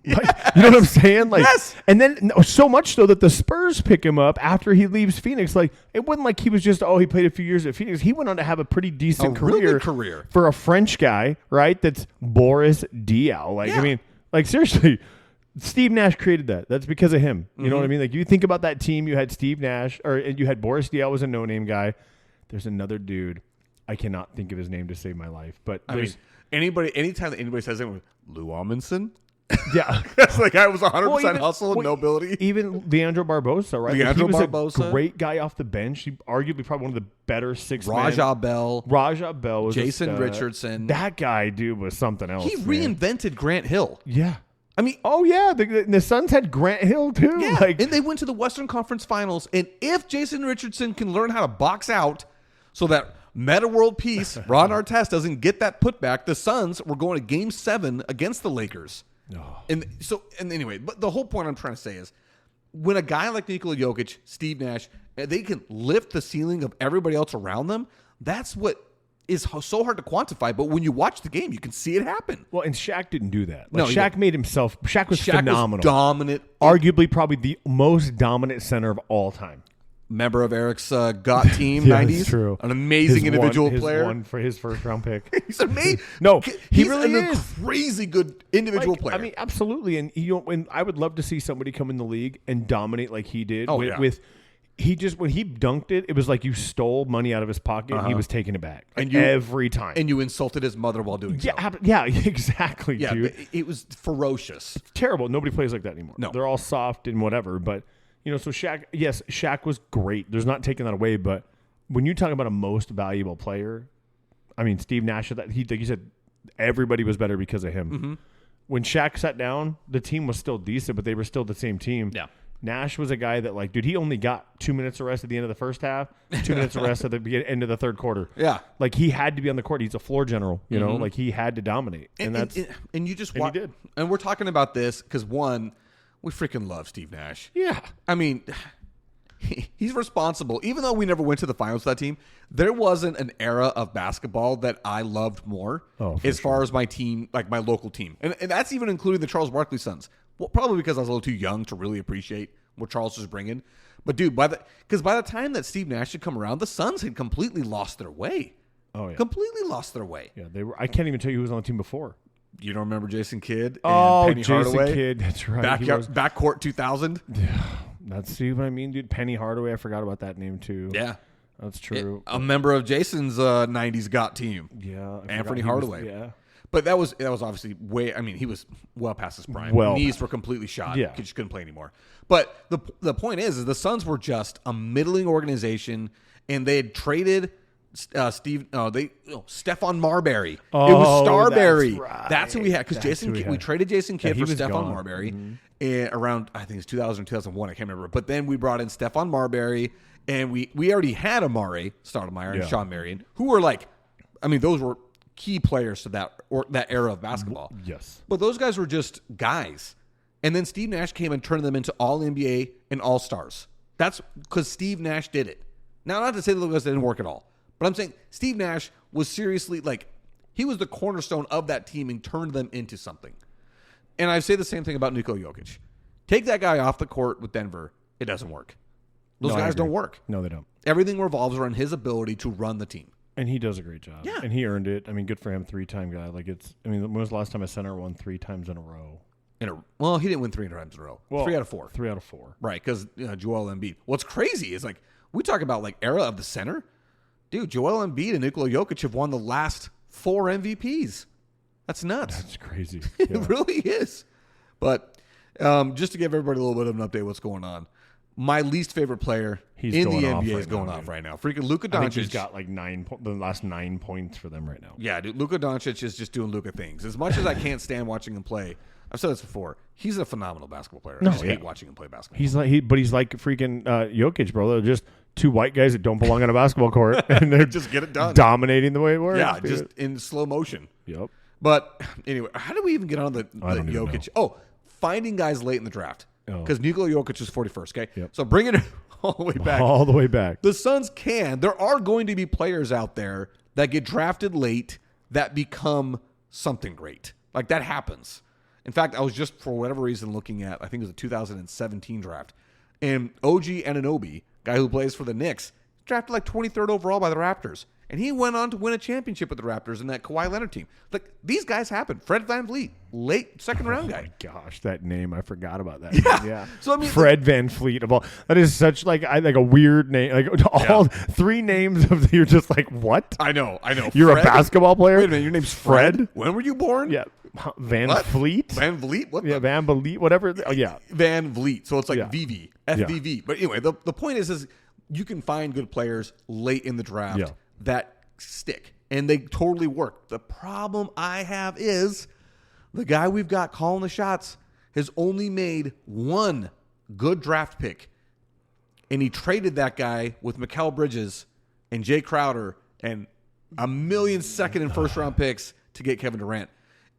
[SPEAKER 2] like, you know what I'm saying? Like,
[SPEAKER 1] yes.
[SPEAKER 2] And then so much so that the Spurs pick him up after he leaves Phoenix. Like, it wasn't like he was just, he played a few years at Phoenix. He went on to have a pretty decent
[SPEAKER 1] really good career
[SPEAKER 2] for a French guy, right? That's Boris Diaw. Like, I mean, like, seriously, Steve Nash created that. That's because of him. You know what I mean? Like, you think about that team, you had Steve Nash, and you had Boris Diaw was a no-name guy. There's another dude. I cannot think of his name to save my life. But
[SPEAKER 1] I mean, anytime that anybody says it, Lou Amundsen,
[SPEAKER 2] yeah,
[SPEAKER 1] that's like I was 100% hustle and no ability.
[SPEAKER 2] Even Leandro Barbosa, right?
[SPEAKER 1] Leandro
[SPEAKER 2] he was
[SPEAKER 1] Barbosa,
[SPEAKER 2] a great guy off the bench. He arguably probably one of the better six.
[SPEAKER 1] Raja Bell
[SPEAKER 2] was
[SPEAKER 1] Jason Richardson.
[SPEAKER 2] That guy, dude, was something else.
[SPEAKER 1] He reinvented Grant Hill.
[SPEAKER 2] Yeah.
[SPEAKER 1] I mean,
[SPEAKER 2] the Suns had Grant Hill too.
[SPEAKER 1] Yeah,
[SPEAKER 2] like,
[SPEAKER 1] and they went to the Western Conference Finals. And if Jason Richardson can learn how to box out so that Meta World Peace, Ron Artest, doesn't get that putback, the Suns were going to Game 7 against the Lakers. And anyway, but the whole point I'm trying to say is when a guy like Nikola Jokic, Steve Nash, they can lift the ceiling of everybody else around them, that's what is so hard to quantify. But when you watch the game, you can see it happen.
[SPEAKER 2] Well, and Shaq didn't do that. Like,
[SPEAKER 1] No,
[SPEAKER 2] Shaq made himself. Shaq was phenomenal.
[SPEAKER 1] Was dominant.
[SPEAKER 2] Arguably probably the most dominant center of all time.
[SPEAKER 1] Member of Eric's GOT team,
[SPEAKER 2] Yeah,
[SPEAKER 1] 90s.
[SPEAKER 2] That's true.
[SPEAKER 1] An amazing individual
[SPEAKER 2] his
[SPEAKER 1] player.
[SPEAKER 2] One for his first round pick.
[SPEAKER 1] He's amazing.
[SPEAKER 2] No,
[SPEAKER 1] he's
[SPEAKER 2] really
[SPEAKER 1] a
[SPEAKER 2] is.
[SPEAKER 1] crazy good individual player.
[SPEAKER 2] I mean, absolutely. And and I would love to see somebody come in the league and dominate like he did. When he dunked it, it was like you stole money out of his pocket and he was taking it back. Like, every time.
[SPEAKER 1] And you insulted his mother while doing so.
[SPEAKER 2] Yeah, exactly, dude.
[SPEAKER 1] It was ferocious.
[SPEAKER 2] It's terrible. Nobody plays like that anymore.
[SPEAKER 1] No.
[SPEAKER 2] They're all soft and whatever, but so Shaq was great. There's not taking that away, but when you talk about a most valuable player, I mean, Steve Nash, like you said, everybody was better because of him. Mm-hmm. When Shaq sat down, the team was still decent, but they were still the same team.
[SPEAKER 1] Yeah.
[SPEAKER 2] Nash was a guy that, like, dude, he only got 2 minutes of rest at the end of the first half, 2 minutes of rest at the end of the third quarter.
[SPEAKER 1] Yeah.
[SPEAKER 2] Like, he had to be on the court. He's a floor general, you know? Like, he had to dominate. And
[SPEAKER 1] you just
[SPEAKER 2] he did.
[SPEAKER 1] And we're talking about this because, one, we freaking love Steve Nash.
[SPEAKER 2] Yeah.
[SPEAKER 1] I mean, he's responsible. Even though we never went to the finals with that team, there wasn't an era of basketball that I loved more as far as my team, like my local team. And that's even including the Charles Barkley Suns. Well, probably because I was a little too young to really appreciate what Charles was bringing. But, dude, by the time that Steve Nash had come around, the Suns had completely lost their way.
[SPEAKER 2] Oh, yeah.
[SPEAKER 1] Completely lost their way.
[SPEAKER 2] Yeah, they were. I can't even tell you who was on the team before.
[SPEAKER 1] You don't remember Jason Kidd and Penny
[SPEAKER 2] Jason
[SPEAKER 1] Hardaway?
[SPEAKER 2] Kidd, that's right.
[SPEAKER 1] Backcourt 2000?
[SPEAKER 2] Yeah, see what I mean, dude? Penny Hardaway, I forgot about that name, too.
[SPEAKER 1] Yeah.
[SPEAKER 2] That's true.
[SPEAKER 1] A member of Jason's 90s GOT team.
[SPEAKER 2] Yeah.
[SPEAKER 1] Anthony Hardaway.
[SPEAKER 2] Yeah.
[SPEAKER 1] But that was obviously he was well past his prime. Knees were completely shot.
[SPEAKER 2] Yeah.
[SPEAKER 1] He just couldn't play anymore. But the point is the Suns were just a middling organization, and they had traded Stephon Marbury. It was Starbury.
[SPEAKER 2] That's right.
[SPEAKER 1] That's who we had because we traded Jason Kidd for Stephon Marbury around, I think it's 2000 or 2001. I can't remember. But then we brought in Stephon Marbury, and we already had Amare Stoudemire and Sean Marion, who were those were key players to that era of basketball.
[SPEAKER 2] Yes.
[SPEAKER 1] But those guys were just guys. And then Steve Nash came and turned them into All-NBA and All-Stars. That's because Steve Nash did it. Now, not to say that those guys didn't work at all, but I'm saying Steve Nash was seriously, he was the cornerstone of that team and turned them into something. And I say the same thing about Nikola Jokic. Take that guy off the court with Denver, it doesn't work. Those guys don't work.
[SPEAKER 2] No, they don't.
[SPEAKER 1] Everything revolves around his ability to run the team.
[SPEAKER 2] And he does a great job.
[SPEAKER 1] Yeah.
[SPEAKER 2] And he earned it. I mean, good for him, 3-time guy. When was the last time a center won 3 times in a row?
[SPEAKER 1] Well, he didn't win 3 times in a row.
[SPEAKER 2] Well,
[SPEAKER 1] 3 out of 4.
[SPEAKER 2] 3 out of 4.
[SPEAKER 1] Right, because Joel Embiid. What's crazy is we talk about era of the center. Dude, Joel Embiid and Nikola Jokic have won the last 4 MVPs. That's nuts.
[SPEAKER 2] That's crazy.
[SPEAKER 1] It really is. But just to give everybody a little bit of an update what's going on, my least favorite player in the NBA is going off right now. Freaking Luka Doncic.
[SPEAKER 2] I think he's got the last 9 points for them right now.
[SPEAKER 1] Yeah, dude. Luka Doncic is just doing Luka things. As much as I can't stand watching him play, I've said this before, he's a phenomenal basketball player. I just hate watching him play basketball.
[SPEAKER 2] He's like freaking Jokic, bro. They're just 2 white guys that don't belong on a basketball court, and they're
[SPEAKER 1] just get it done,
[SPEAKER 2] dominating the way it works.
[SPEAKER 1] Yeah, just in slow motion.
[SPEAKER 2] Yep.
[SPEAKER 1] But anyway, how do we even get on the Jokic? Finding guys late in the draft. Because Nikola Jokic is 41st, okay?
[SPEAKER 2] Yep.
[SPEAKER 1] So bring it all the way back.
[SPEAKER 2] All the way back.
[SPEAKER 1] The Suns there are going to be players out there that get drafted late that become something great. Like, that happens. In fact, I was just, for whatever reason, looking at, I think it was a 2017 draft. And OG Anunoby, guy who plays for the Knicks, drafted like 23rd overall by the Raptors. And he went on to win a championship with the Raptors in that Kawhi Leonard team. Like, these guys happen. Fred VanVleet, late second-round guy.
[SPEAKER 2] Oh, my gosh, that name. I forgot about that.
[SPEAKER 1] Yeah. So, I mean,
[SPEAKER 2] Fred VanVleet. Of all, that is such, like a weird name. Like, all three names of you're just like, what?
[SPEAKER 1] I know.
[SPEAKER 2] You're
[SPEAKER 1] Fred?
[SPEAKER 2] a basketball player?
[SPEAKER 1] Wait a minute, your name's Fred? When were you born?
[SPEAKER 2] Yeah. VanVleet?
[SPEAKER 1] VanVleet? What?
[SPEAKER 2] Yeah, VanVleet, whatever. Oh, yeah.
[SPEAKER 1] VanVleet. So it's like VV, FVV.
[SPEAKER 2] Yeah.
[SPEAKER 1] But anyway, the point is you can find good players late in the draft that stick, and they totally work. The problem I have is the guy we've got calling the shots has only made one good draft pick, and he traded that guy with Mikal Bridges and Jay Crowder and a million second and first round picks to get Kevin Durant.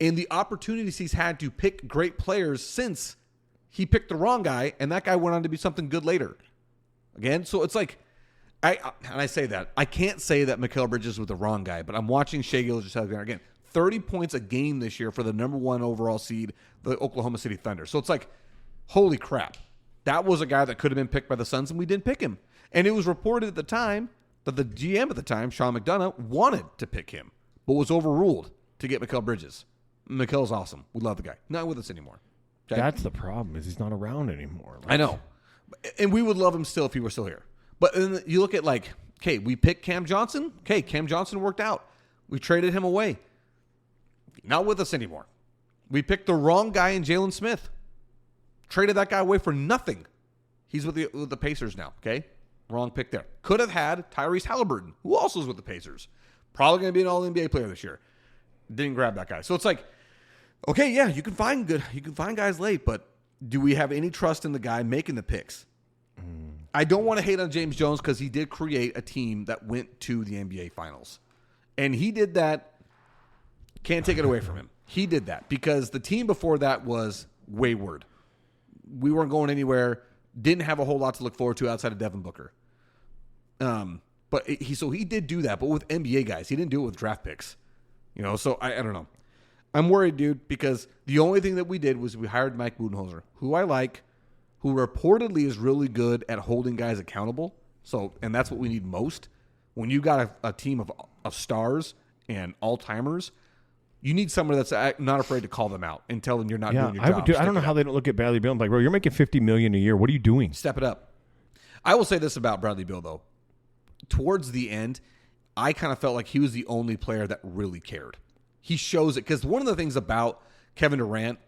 [SPEAKER 1] And the opportunities he's had to pick great players since he picked the wrong guy, and that guy went on to be something good later. Again, so it's like, I say that. I can't say that Mikal Bridges was the wrong guy, but I'm watching Shai Gilgeous-Alexander again. 30 points a game this year for the number 1 overall seed, the Oklahoma City Thunder. So it's like, holy crap. That was a guy that could have been picked by the Suns, and we didn't pick him. And it was reported at the time that the GM at the time, Sean McDonough, wanted to pick him, but was overruled to get Mikal Bridges. Mikal's awesome. We love the guy. Not with us anymore. Okay?
[SPEAKER 2] That's the problem, is he's not around anymore.
[SPEAKER 1] I know. And we would love him still if he were still here. But then you look at, like, okay, we picked Cam Johnson. Okay, Cam Johnson worked out. We traded him away. Not with us anymore. We picked the wrong guy in Jalen Smith. Traded that guy away for nothing. He's with the Pacers now, okay? Wrong pick there. Could have had Tyrese Halliburton, who also is with the Pacers. Probably going to be an All-NBA player this year. Didn't grab that guy. So it's like, okay, yeah, you can find guys late, but do we have any trust in the guy making the picks? I don't want to hate on James Jones because he did create a team that went to the NBA Finals. And he did that. Can't take it away from him. He did that because the team before that was wayward. We weren't going anywhere. Didn't have a whole lot to look forward to outside of Devin Booker. But he did do that. But with NBA guys, he didn't do it with draft picks. You know, so I don't know. I'm worried, dude, because the only thing that we did was we hired Mike Budenholzer, who I like, who reportedly is really good at holding guys accountable. So, and that's what we need most. When you got a team of stars and all-timers, you need someone that's not afraid to call them out and tell them you're not doing your job.
[SPEAKER 2] I don't know how they don't look at Bradley Beal and be like, bro, you're making $50 million a year. What are you doing?
[SPEAKER 1] Step it up. I will say this about Bradley Beal, though. Towards the end, I kind of felt like he was the only player that really cared. He shows it because one of the things about Kevin Durant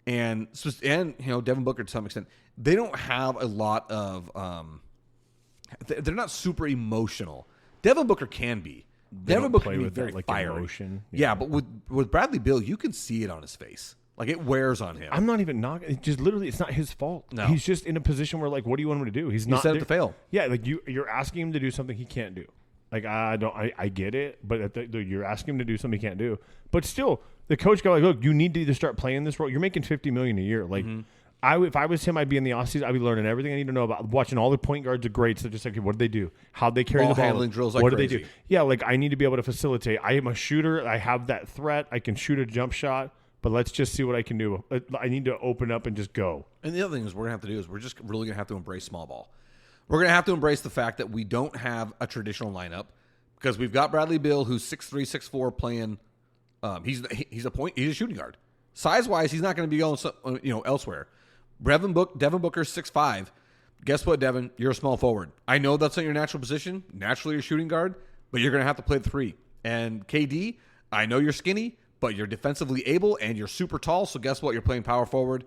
[SPEAKER 1] and Devin Booker to some extent, they don't have a lot of they're not super emotional. Devin Booker can be. Devin Booker can be very fiery.
[SPEAKER 2] Emotion.
[SPEAKER 1] Yeah, but with Bradley Beal, you can see it on his face. Like, it wears on him.
[SPEAKER 2] I'm not even knocking. It's just literally, it's not his fault.
[SPEAKER 1] No.
[SPEAKER 2] He's just in a position where, like, what do you want him to do? He's not
[SPEAKER 1] set up to fail.
[SPEAKER 2] Yeah, like you're asking him to do something he can't do. Like, I get it, but you're asking him to do something he can't do. But still, the coach go like, look, you need to either start playing this role. You're making $50 million a year. Like, if I was him, I'd be in the offseason. I'd be learning everything I need to know about watching all the point guards, the greats. They're just like, okay, what do they do? How'd they carry the ball?
[SPEAKER 1] Handling drills like
[SPEAKER 2] what
[SPEAKER 1] crazy.
[SPEAKER 2] do they do? Yeah, like, I need to be able to facilitate. I am a shooter. I have that threat. I can shoot a jump shot. But let's just see what I can do. I need to open up and just go.
[SPEAKER 1] And the other thing is we're going to have to do is we're just really going to have to embrace small ball. We're going to have to embrace the fact that we don't have a traditional lineup because we've got Bradley Beal, who's 6'3", 6'4", playing. He's a shooting guard. Size-wise, he's not going to be going elsewhere. Devin Booker's 6'5". Guess what, Devin? You're a small forward. I know that's not your natural position. Naturally, you're a shooting guard, but you're going to have to play the 3. And KD, I know you're skinny, but you're defensively able and you're super tall. So guess what? You're playing power forward.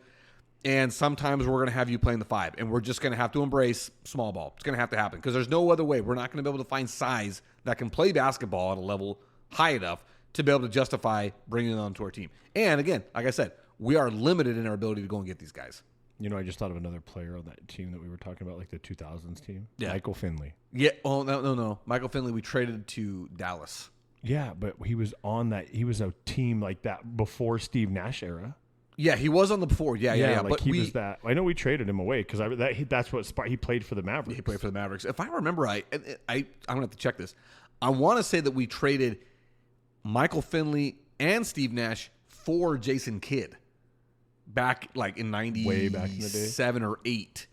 [SPEAKER 1] And sometimes we're going to have you playing the 5. And we're just going to have to embrace small ball. It's going to have to happen because there's no other way. We're not going to be able to find size that can play basketball at a level high enough to be able to justify bringing them onto our team. And again, like I said, we are limited in our ability to go and get these guys.
[SPEAKER 2] You know, I just thought of another player on that team that we were talking about, like the 2000s team.
[SPEAKER 1] Yeah.
[SPEAKER 2] Michael Finley.
[SPEAKER 1] Yeah. Oh, no. Michael Finley, we traded to Dallas.
[SPEAKER 2] Yeah, but he was on that. He was a team like that before Steve Nash era.
[SPEAKER 1] Yeah, he was on the before. Yeah.
[SPEAKER 2] Like
[SPEAKER 1] but
[SPEAKER 2] he was that. I know we traded him away because that's what he played for the Mavericks.
[SPEAKER 1] He played for the Mavericks. If I remember right, I'm going to have to check this. I want to say that we traded Michael Finley and Steve Nash for Jason Kidd back like in 90,
[SPEAKER 2] way back in the day,
[SPEAKER 1] 7 or 8.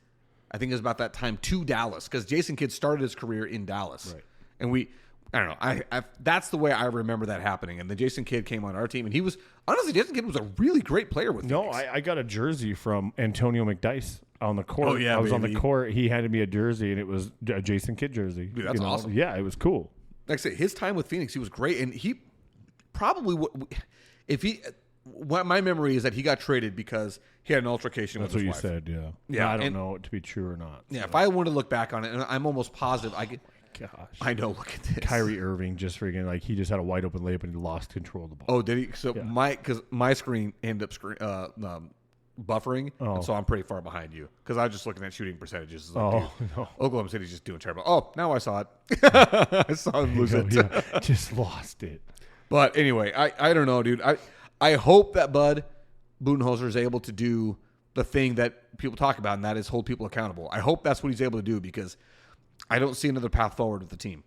[SPEAKER 1] I think it was about that time to Dallas because Jason Kidd started his career in Dallas.
[SPEAKER 2] Right.
[SPEAKER 1] And I don't know. I that's the way I remember that happening. And then Jason Kidd came on our team, and he was honestly Jason Kidd was a really great player with.
[SPEAKER 2] No, I got a jersey from Antonio McDyess on the court.
[SPEAKER 1] Oh yeah,
[SPEAKER 2] I was on the court. He handed me a jersey, and it was a Jason Kidd jersey.
[SPEAKER 1] Dude, that's awesome.
[SPEAKER 2] Yeah, it was cool.
[SPEAKER 1] Like I said, his time with Phoenix, he was great, and he probably my memory is that he got traded because he had an altercation with his wife.
[SPEAKER 2] That's what you said. Yeah.
[SPEAKER 1] Yeah,
[SPEAKER 2] I don't know it to be true or not.
[SPEAKER 1] Yeah, if I wanted to look back on it, and I'm almost positive I could.
[SPEAKER 2] Gosh.
[SPEAKER 1] I know. Look at this.
[SPEAKER 2] Kyrie Irving just freaking he just had a wide open layup and he lost control of the ball.
[SPEAKER 1] Oh, did he? So because my screen ended up buffering, and so I'm pretty far behind you because I was just looking at shooting percentages. Like,
[SPEAKER 2] no.
[SPEAKER 1] Oklahoma City's just doing terrible. Oh, now I saw it. I saw him lose it.
[SPEAKER 2] Yeah, just lost it.
[SPEAKER 1] But anyway, I don't know, dude. I hope that Bud Budenholzer is able to do the thing that people talk about, and that is hold people accountable. I hope that's what he's able to do because I don't see another path forward with the team.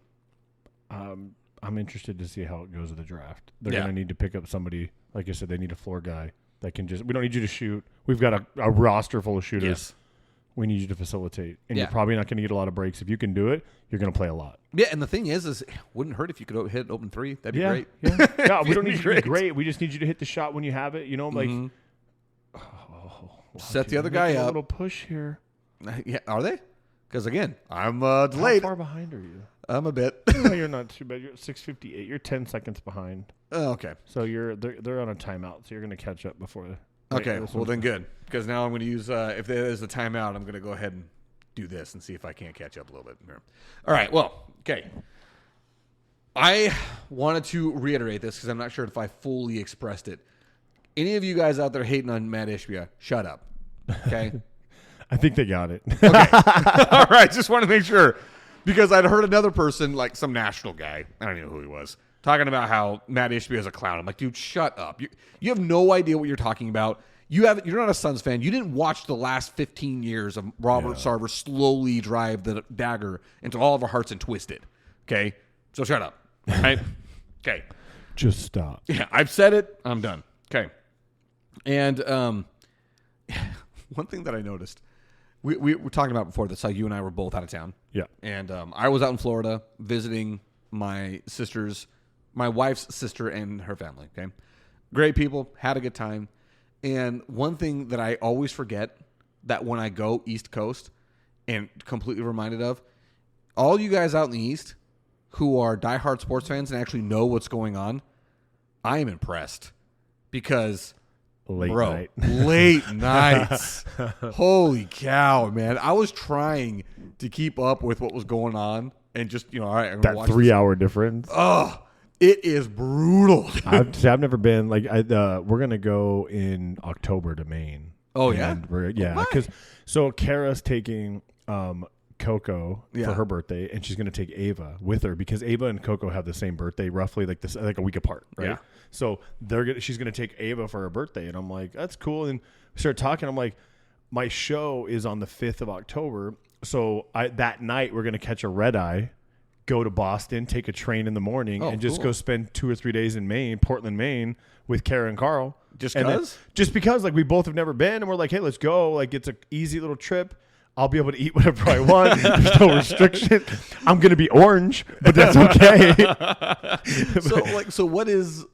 [SPEAKER 2] I'm interested to see how it goes with the draft. They're going to need to pick up somebody. Like I said, they need a floor guy that can we don't need you to shoot. We've got a roster full of shooters.
[SPEAKER 1] Yes.
[SPEAKER 2] We need you to facilitate. And you're probably not going to get a lot of breaks. If you can do it, you're going to play a lot.
[SPEAKER 1] Yeah, and the thing is it wouldn't hurt if you could hit an open three. That'd be great.
[SPEAKER 2] Yeah, yeah. We don't need you to be great. We just need you to hit the shot when you have it.
[SPEAKER 1] Set the other guy up.
[SPEAKER 2] A little push here.
[SPEAKER 1] Yeah, are they? Because again, I'm delayed.
[SPEAKER 2] How far behind are you?
[SPEAKER 1] I'm a bit.
[SPEAKER 2] No, you're not too bad. You're at 6:58. You're 10 seconds behind.
[SPEAKER 1] Okay.
[SPEAKER 2] So they're on a timeout. So you're going to catch up before.
[SPEAKER 1] Okay. Well, then good. Because now I'm going to use if there is a timeout, I'm going to go ahead and do this and see if I can't catch up a little bit. All right. Well, okay. I wanted to reiterate this because I'm not sure if I fully expressed it. Any of you guys out there hating on Matt Ishbia, shut up. Okay.
[SPEAKER 2] I think they got it.
[SPEAKER 1] Okay. All right. Just want to make sure. Because I'd heard another person, like some national guy, I don't even know who he was, talking about how Matt Ishbia is a clown. I'm like, dude, shut up. You have no idea what you're talking about. You're not a Suns fan. You didn't watch the last 15 years of Robert Sarver slowly drive the dagger into all of our hearts and twist it. Okay? So shut up. Right? Okay.
[SPEAKER 2] Just stop.
[SPEAKER 1] Yeah, I've said it. I'm done. Okay. And one thing that I noticed, we were talking about before this, how you and I were both out of town.
[SPEAKER 2] Yeah.
[SPEAKER 1] And I was out in Florida visiting my wife's sister and her family. Okay. Great people, had a good time. And one thing that I always forget that when I go East Coast and completely reminded of, all you guys out in the East who are diehard sports fans and actually know what's going on, I am impressed because
[SPEAKER 2] late
[SPEAKER 1] nights. Holy cow, man. I was trying to keep up with what was going on and just, all right, I'm
[SPEAKER 2] that
[SPEAKER 1] watch
[SPEAKER 2] 3-hour difference.
[SPEAKER 1] Oh, it is brutal.
[SPEAKER 2] I've never been we're going to go in October to Maine.
[SPEAKER 1] Oh, yeah?
[SPEAKER 2] Because Kara's taking Coco for her birthday, and she's going to take Ava with her because Ava and Coco have the same birthday, roughly like a week apart, right?
[SPEAKER 1] Yeah.
[SPEAKER 2] So she's going to take Ava for her birthday, and I'm like, that's cool. And we start talking. I'm like, my show is on the 5th of October, so that night we're going to catch a red eye, go to Boston, take a train in the morning, and just go spend 2 or 3 days in Portland, Maine, with Kara and Carl.
[SPEAKER 1] Just
[SPEAKER 2] because we both have never been, and we're like, hey, let's go. Like, it's an easy little trip. I'll be able to eat whatever I want. There's no restriction. I'm going to be orange, but that's okay.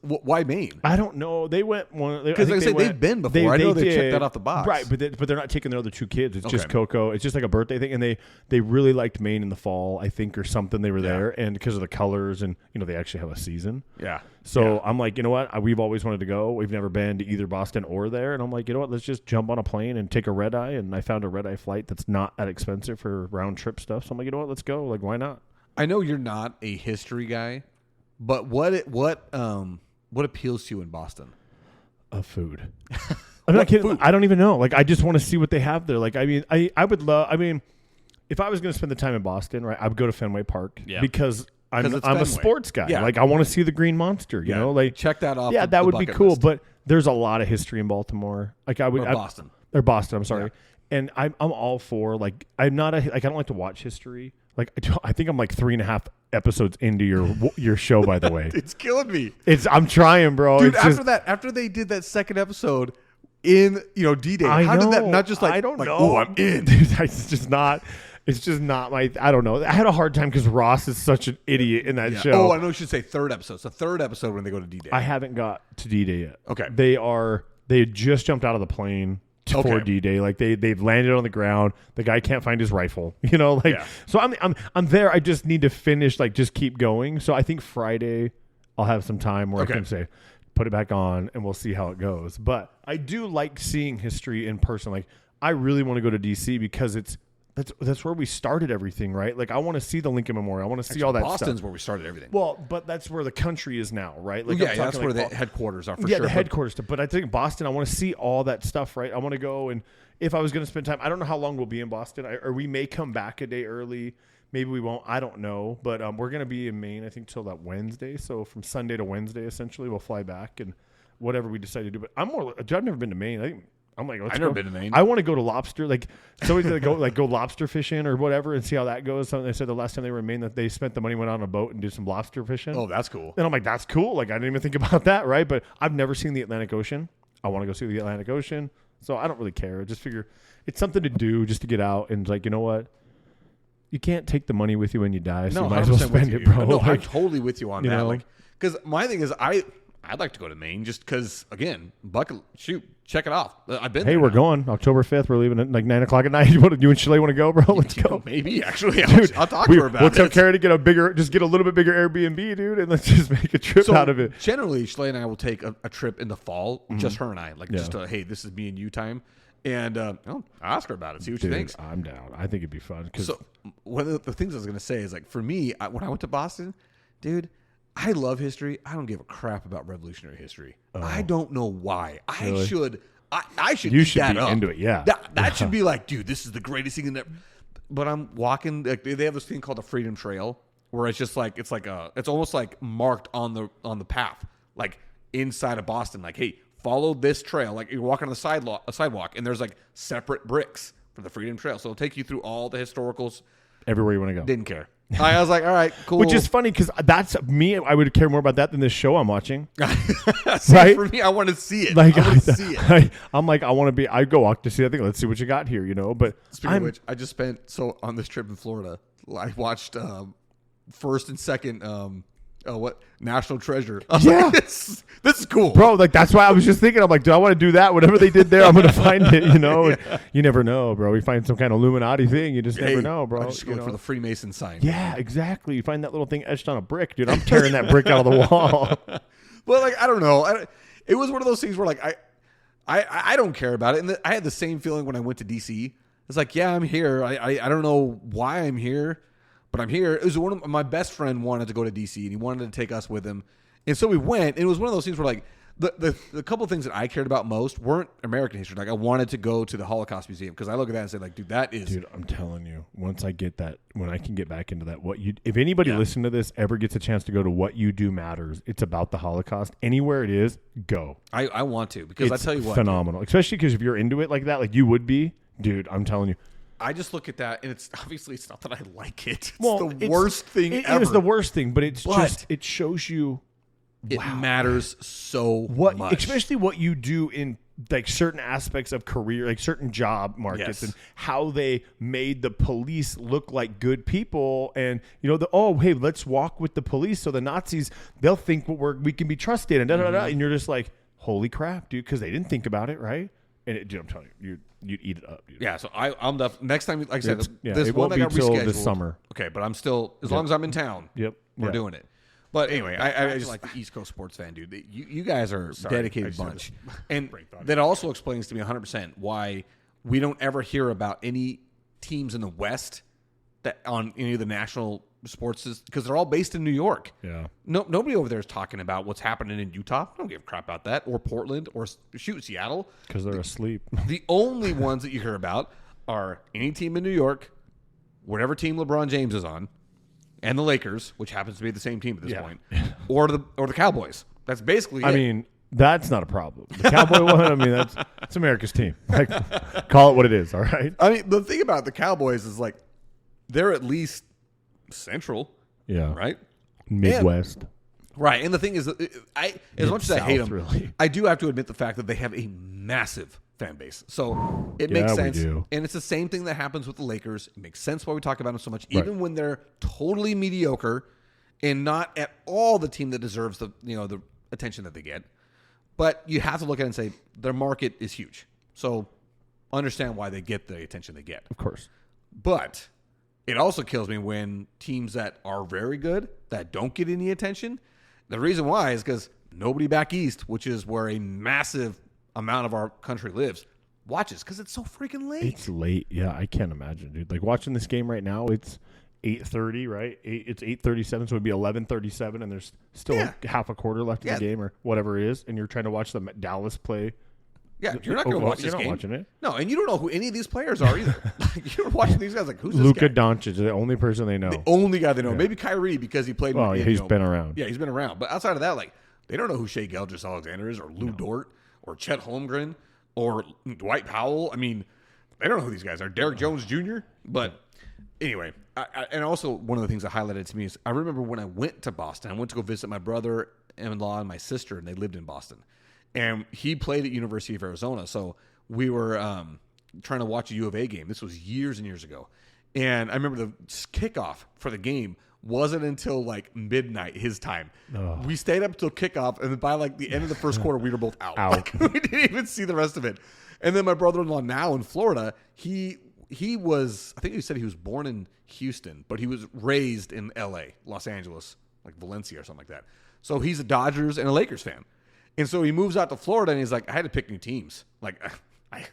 [SPEAKER 1] Why Maine?
[SPEAKER 2] I don't know. They went one
[SPEAKER 1] because they've been before. I know they checked that off the box,
[SPEAKER 2] right? But they're not taking their other 2 kids. It's just Coco. It's just like a birthday thing, and they really liked Maine in the fall, I think, or something. They were there, and because of the colors, and they actually have a season.
[SPEAKER 1] Yeah.
[SPEAKER 2] So I'm like, you know what? We've always wanted to go. We've never been to either Boston or there, and I'm like, you know what? Let's just jump on a plane and take a red eye. And I found a red eye flight that's not that expensive for round trip stuff. So I'm like, you know what? Let's go. Like, why not?
[SPEAKER 1] I know you're not a history guy, but what appeals to you in Boston?
[SPEAKER 2] Food. I'm not kidding. Food? I don't even know. Like, I just want to see what they have there. Like, I mean, I would love. I mean, if I was going to spend the time in Boston, right, I would go to Fenway Park because I'm a sports guy. Yeah. Like, I want to see the Green Monster. You know, like
[SPEAKER 1] check that off.
[SPEAKER 2] Yeah, that would be cool. List. But there's a lot of history in Baltimore. Like
[SPEAKER 1] Boston.
[SPEAKER 2] Or Boston. I'm sorry. Yeah. And I'm all for I don't like to watch history. Like, I think I'm like 3.5 episodes into your show, by the way.
[SPEAKER 1] It's killing me.
[SPEAKER 2] I'm trying, bro.
[SPEAKER 1] Dude, after they did that second episode in, D-Day, how did that not just like,
[SPEAKER 2] I don't know.
[SPEAKER 1] Oh, I'm in.
[SPEAKER 2] Dude, it's just not my, I don't know. I had a hard time because Ross is such an idiot in that show.
[SPEAKER 1] Oh, I know you should say third episode. So third episode when they go to D-Day.
[SPEAKER 2] I haven't got to D-Day yet.
[SPEAKER 1] Okay.
[SPEAKER 2] They just jumped out of the plane for D-Day. Like they've landed on the ground. The guy can't find his rifle. So I'm there. I just need to finish, like just keep going. So I think Friday I'll have some time where I can say, put it back on and we'll see how it goes. But I do like seeing history in person. Like I really want to go to DC because that's where we started everything, right? Like I want to see the Lincoln Memorial. I want to see all that
[SPEAKER 1] Boston's
[SPEAKER 2] stuff.
[SPEAKER 1] Where we started everything.
[SPEAKER 2] Well, but that's where the country is now, right? Like
[SPEAKER 1] that's where the headquarters are for sure.
[SPEAKER 2] Yeah, the headquarters. But I think Boston, I want to see all that stuff, right? I want to go, and if I was going to spend time, I don't know how long we'll be in Boston, or we may come back a day early. Maybe we won't. I don't know. But we're going to be in Maine, I think, till that Wednesday. So from Sunday to Wednesday, essentially, we'll fly back and whatever we decide to do. But I've never been to Maine. I'm like,
[SPEAKER 1] I've never been to Maine.
[SPEAKER 2] I want to go to lobster. Like somebody's gonna go lobster fishing or whatever and see how that goes. They said the last time they were in Maine that they spent the money, went on a boat and did some lobster fishing.
[SPEAKER 1] Oh, that's cool.
[SPEAKER 2] And I'm like, that's cool. Like I didn't even think about that, right? But I've never seen the Atlantic Ocean. I want to go see the Atlantic Ocean. So I don't really care. I just figure it's something to do just to get out and like, you know what? You can't take the money with you when you die, so you might as well spend it, bro.
[SPEAKER 1] No,
[SPEAKER 2] like,
[SPEAKER 1] I'm totally with you on that. Like, because my thing is, I'd like to go to Maine just because, again, check it off. I've been.
[SPEAKER 2] Hey, we're going October 5th. We're leaving at like 9 o'clock at night. You and Shelley want to go, bro? Let's go.
[SPEAKER 1] Maybe actually, dude, I'll talk to her about it.
[SPEAKER 2] We'll tell Carrie to get a little bit bigger Airbnb, dude, and let's just make a trip out of it.
[SPEAKER 1] Generally, Shelley and I will take a trip in the fall, just her and I, hey, this is me and you time. And I'll ask her about it, see what she thinks.
[SPEAKER 2] I'm down. I think it'd be fun.
[SPEAKER 1] So one of the things I was going to say is, like, for me, when I went to Boston, dude, I love history. I don't give a crap about Revolutionary history. I don't know why. Really? I should. You should be
[SPEAKER 2] into it. Yeah,
[SPEAKER 1] that should be like, dude, this is the greatest thing in that. But I'm walking. Like, they have this thing called the Freedom Trail, where it's just like it's almost like marked on the path, like inside of Boston. Like, hey, follow this trail. Like you're walking on the sidewalk, and there's like separate bricks for the Freedom Trail. So it'll take you through all the historicals.
[SPEAKER 2] Everywhere you want to go.
[SPEAKER 1] Didn't care. I was like, all right, cool.
[SPEAKER 2] Which is funny because that's me. I would care more about that than this show I'm watching.
[SPEAKER 1] Right? For me, I want to see it.
[SPEAKER 2] Like,
[SPEAKER 1] I want to see it.
[SPEAKER 2] I'm like, I want to be. I go walk to see. I think let's see what you got here, But
[SPEAKER 1] speaking of which, I just spent on this trip in Florida. I watched first and second. National Treasure.
[SPEAKER 2] Yeah,
[SPEAKER 1] like, this is cool,
[SPEAKER 2] bro. Like that's why I was just thinking. I'm like, do I want to do that? Whatever they did there, I'm gonna find it.
[SPEAKER 1] Yeah.
[SPEAKER 2] You never know, bro. We find some kind of Illuminati thing. You just never know, bro.
[SPEAKER 1] I'm just going for the Freemason sign.
[SPEAKER 2] Yeah, exactly. You find that little thing etched on a brick, dude. I'm tearing that brick out of the wall.
[SPEAKER 1] Well, like I don't know. It was one of those things where like I don't care about it, and I had the same feeling when I went to DC. It's like, yeah, I'm here. I don't know why I'm here. But I'm here. It was my best friend wanted to go to DC, and he wanted to take us with him. And so we went, and it was one of those things where, like, the couple of things that I cared about most weren't American history. Like, I wanted to go to the Holocaust Museum because I look at that and say, like, dude, that is...
[SPEAKER 2] Dude, I'm telling you, once I get that, when I can get back into that, if anybody listening to this ever gets a chance to go to What You Do Matters, it's about the Holocaust. Anywhere it is, go.
[SPEAKER 1] I want to because I tell you what.
[SPEAKER 2] Phenomenal. Dude. Especially because if you're into it like that, like you would be, dude, I'm telling you.
[SPEAKER 1] I just look at that, and it's not that I like it. It's the worst thing ever.
[SPEAKER 2] It is the worst thing, but it shows you
[SPEAKER 1] it matters so much.
[SPEAKER 2] Especially what you do in like certain aspects of career, like certain job markets, and how they made the police look like good people. And hey, let's walk with the police, so the Nazis, they'll think we can be trusted, and and you're just like, holy crap, dude, because they didn't think about it, right? And dude, I'm telling you, you'd eat it up, dude.
[SPEAKER 1] Yeah, so I'm next time, like I said,
[SPEAKER 2] this one that got rescheduled this summer.
[SPEAKER 1] Okay, but I'm still, as long as I'm in town, we're doing it. But anyway, I just like the East Coast sports fan, dude. You guys are a dedicated bunch, and that also explains to me 100% why we don't ever hear about any teams in the West that on any of the national sports, because they're all based in New York.
[SPEAKER 2] Yeah.
[SPEAKER 1] Nobody over there is talking about what's happening in Utah. I don't give a crap about that. Or Portland or Seattle.
[SPEAKER 2] Because they're asleep.
[SPEAKER 1] The only ones that you hear about are any team in New York, whatever team LeBron James is on, and the Lakers, which happens to be the same team at this point, or the Cowboys. That's basically it.
[SPEAKER 2] I mean, that's not a problem. The Cowboy one, I mean, that's America's team. Like, call it what it is, all right?
[SPEAKER 1] I mean, the thing about the Cowboys is like they're at least Central.
[SPEAKER 2] Yeah.
[SPEAKER 1] Right?
[SPEAKER 2] Midwest.
[SPEAKER 1] Right. And the thing is, as much as I hate them,
[SPEAKER 2] really.
[SPEAKER 1] I do have to admit the fact that they have a massive fan base. So it makes sense.
[SPEAKER 2] We do.
[SPEAKER 1] And it's the same thing that happens with the Lakers. It makes sense why we talk about them so much, even when they're totally mediocre and not at all the team that deserves the attention that they get. But you have to look at it and say their market is huge. So understand why they get the attention they get.
[SPEAKER 2] Of course.
[SPEAKER 1] But it also kills me when teams that are very good, that don't get any attention. The reason why is because nobody back east, which is where a massive amount of our country lives, watches because it's so freaking late.
[SPEAKER 2] It's late. Yeah, I can't imagine, dude. Like watching this game right now, it's 8:30, right? It's 8:37, so it'd be 11:37, and there's still half a quarter left in the game or whatever it is, and you're trying to watch the Dallas play.
[SPEAKER 1] Yeah, you're not going to watch this game.
[SPEAKER 2] You're not watching it.
[SPEAKER 1] No, and you don't know who any of these players are either. Like, you're watching these guys like, who's
[SPEAKER 2] Luka
[SPEAKER 1] this guy?
[SPEAKER 2] Doncic is the only person they know.
[SPEAKER 1] The only guy they know. Maybe Kyrie because he played.
[SPEAKER 2] Well, he's been around.
[SPEAKER 1] Yeah, he's been around. But outside of that, like, they don't know who Shai Gilgeous-Alexander is or Lou Dort or Chet Holmgren or Dwight Powell. I mean, they don't know who these guys are. Derrick Jones Jr. But anyway, and also one of the things that highlighted to me is I remember when I went to Boston, I went to go visit my brother-in-law and my sister, and they lived in Boston. And he played at University of Arizona. So we were trying to watch a U of A game. This was years and years ago. And I remember the kickoff for the game wasn't until like midnight his time. Oh. We stayed up until kickoff, and then by like the end of the first quarter, we were both out. Like, we didn't even see the rest of it. And then my brother-in-law now in Florida, he was, I think he said he was born in Houston, but he was raised in L.A., Los Angeles, like Valencia or something like that. So he's a Dodgers and a Lakers fan. And so he moves out to Florida, and he's like, I had to pick new teams. Like, I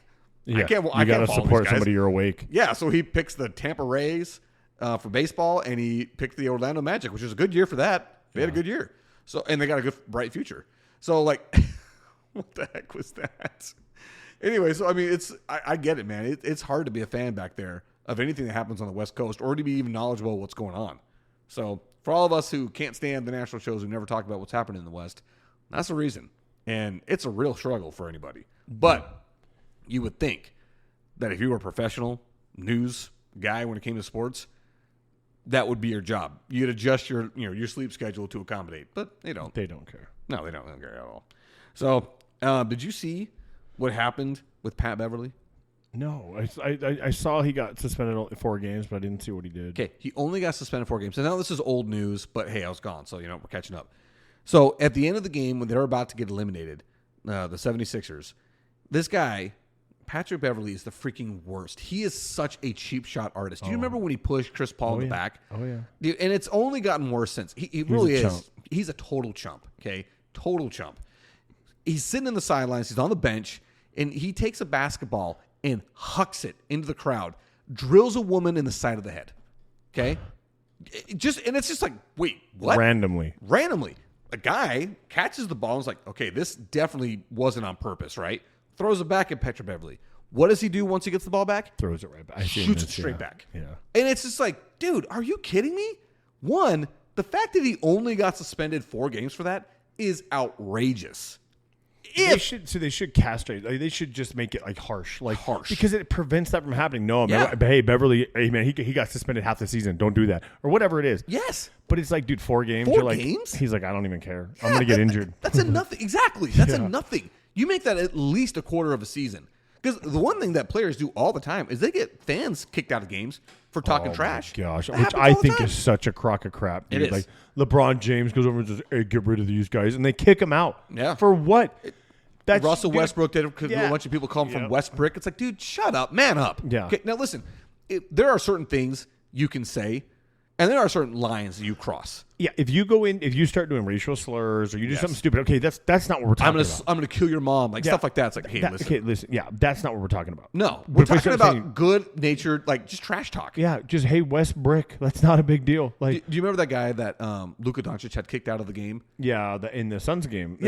[SPEAKER 1] can't. I
[SPEAKER 2] got to
[SPEAKER 1] can't
[SPEAKER 2] support somebody you're awake.
[SPEAKER 1] Yeah, so he picks the Tampa Rays for baseball, and he picked the Orlando Magic, which was a good year for that. They had a good year. So, and they got a good, bright future. So, like, what the heck was that? Anyway, so I mean, I get it, man. It's hard to be a fan back there of anything that happens on the West Coast, or to be even knowledgeable of what's going on. So, for all of us who can't stand the national shows, who never talk about what's happening in the West. That's the reason. And it's a real struggle for anybody. But you would think that if you were a professional news guy when it came to sports, that would be your job. You'd adjust your sleep schedule to accommodate. But they don't.
[SPEAKER 2] They don't care.
[SPEAKER 1] No, they don't care at all. So, did you see what happened with Pat Beverley?
[SPEAKER 2] No. I saw he got suspended 4 games, but I didn't see what he did.
[SPEAKER 1] Okay, he only got suspended 4 games. And now this is old news, but hey, I was gone, so we're catching up. So at the end of the game, when they're about to get eliminated, the 76ers, this guy, Patrick Beverley, is the freaking worst. He is such a cheap shot artist. Do you remember when he pushed Chris Paul in the back?
[SPEAKER 2] Oh, yeah.
[SPEAKER 1] Dude, and it's only gotten worse since. He really is. He's a total chump, okay? Total chump. He's sitting in the sidelines. He's on the bench, and he takes a basketball and hucks it into the crowd, drills a woman in the side of the head, okay? And it's just like, wait, what?
[SPEAKER 2] Randomly.
[SPEAKER 1] A guy catches the ball and is like, okay, this definitely wasn't on purpose, right? Throws it back at Patrick Beverley. What does he do once he gets the ball back?
[SPEAKER 2] Throws it right back.
[SPEAKER 1] Shoots it straight back.
[SPEAKER 2] Yeah.
[SPEAKER 1] And it's just like, dude, are you kidding me? One, the fact that he only got suspended 4 games for that is outrageous.
[SPEAKER 2] They should castrate. Like, they should just make it like harsh, because it prevents that from happening. No, man, hey Beverly, hey man, he got suspended half the season. Don't do that or whatever it is.
[SPEAKER 1] Yes,
[SPEAKER 2] but it's like, dude, 4 games.
[SPEAKER 1] 4 games.
[SPEAKER 2] He's like, I don't even care. I'm gonna get injured.
[SPEAKER 1] That's a nothing. Exactly. That's a nothing. You make that at least a quarter of a season. Because the one thing that players do all the time is they get fans kicked out of games for talking trash.
[SPEAKER 2] Gosh, which I think is such a crock of crap. Dude.
[SPEAKER 1] It is.
[SPEAKER 2] Like LeBron James goes over and says, "Hey, get rid of these guys," and they kick him out.
[SPEAKER 1] Yeah.
[SPEAKER 2] For what?
[SPEAKER 1] That's Russell Westbrook did it because a bunch of people call him from Westbrook. It's like, dude, shut up, man up.
[SPEAKER 2] Yeah.
[SPEAKER 1] Okay, now listen, there are certain things you can say, and there are certain lines that you cross.
[SPEAKER 2] Yeah, if you start doing racial slurs or you do something stupid, okay, that's not what we're talking about.
[SPEAKER 1] I'm gonna kill your mom, stuff like that. It's like, hey, listen.
[SPEAKER 2] Okay, listen. Yeah, that's not what we're talking about.
[SPEAKER 1] No, we're talking about good-natured, like just trash talk.
[SPEAKER 2] Yeah, just hey, Westbrook. That's not a big deal. Like,
[SPEAKER 1] do you remember that guy that Luka Doncic had kicked out of the game?
[SPEAKER 2] Yeah, in the Suns game.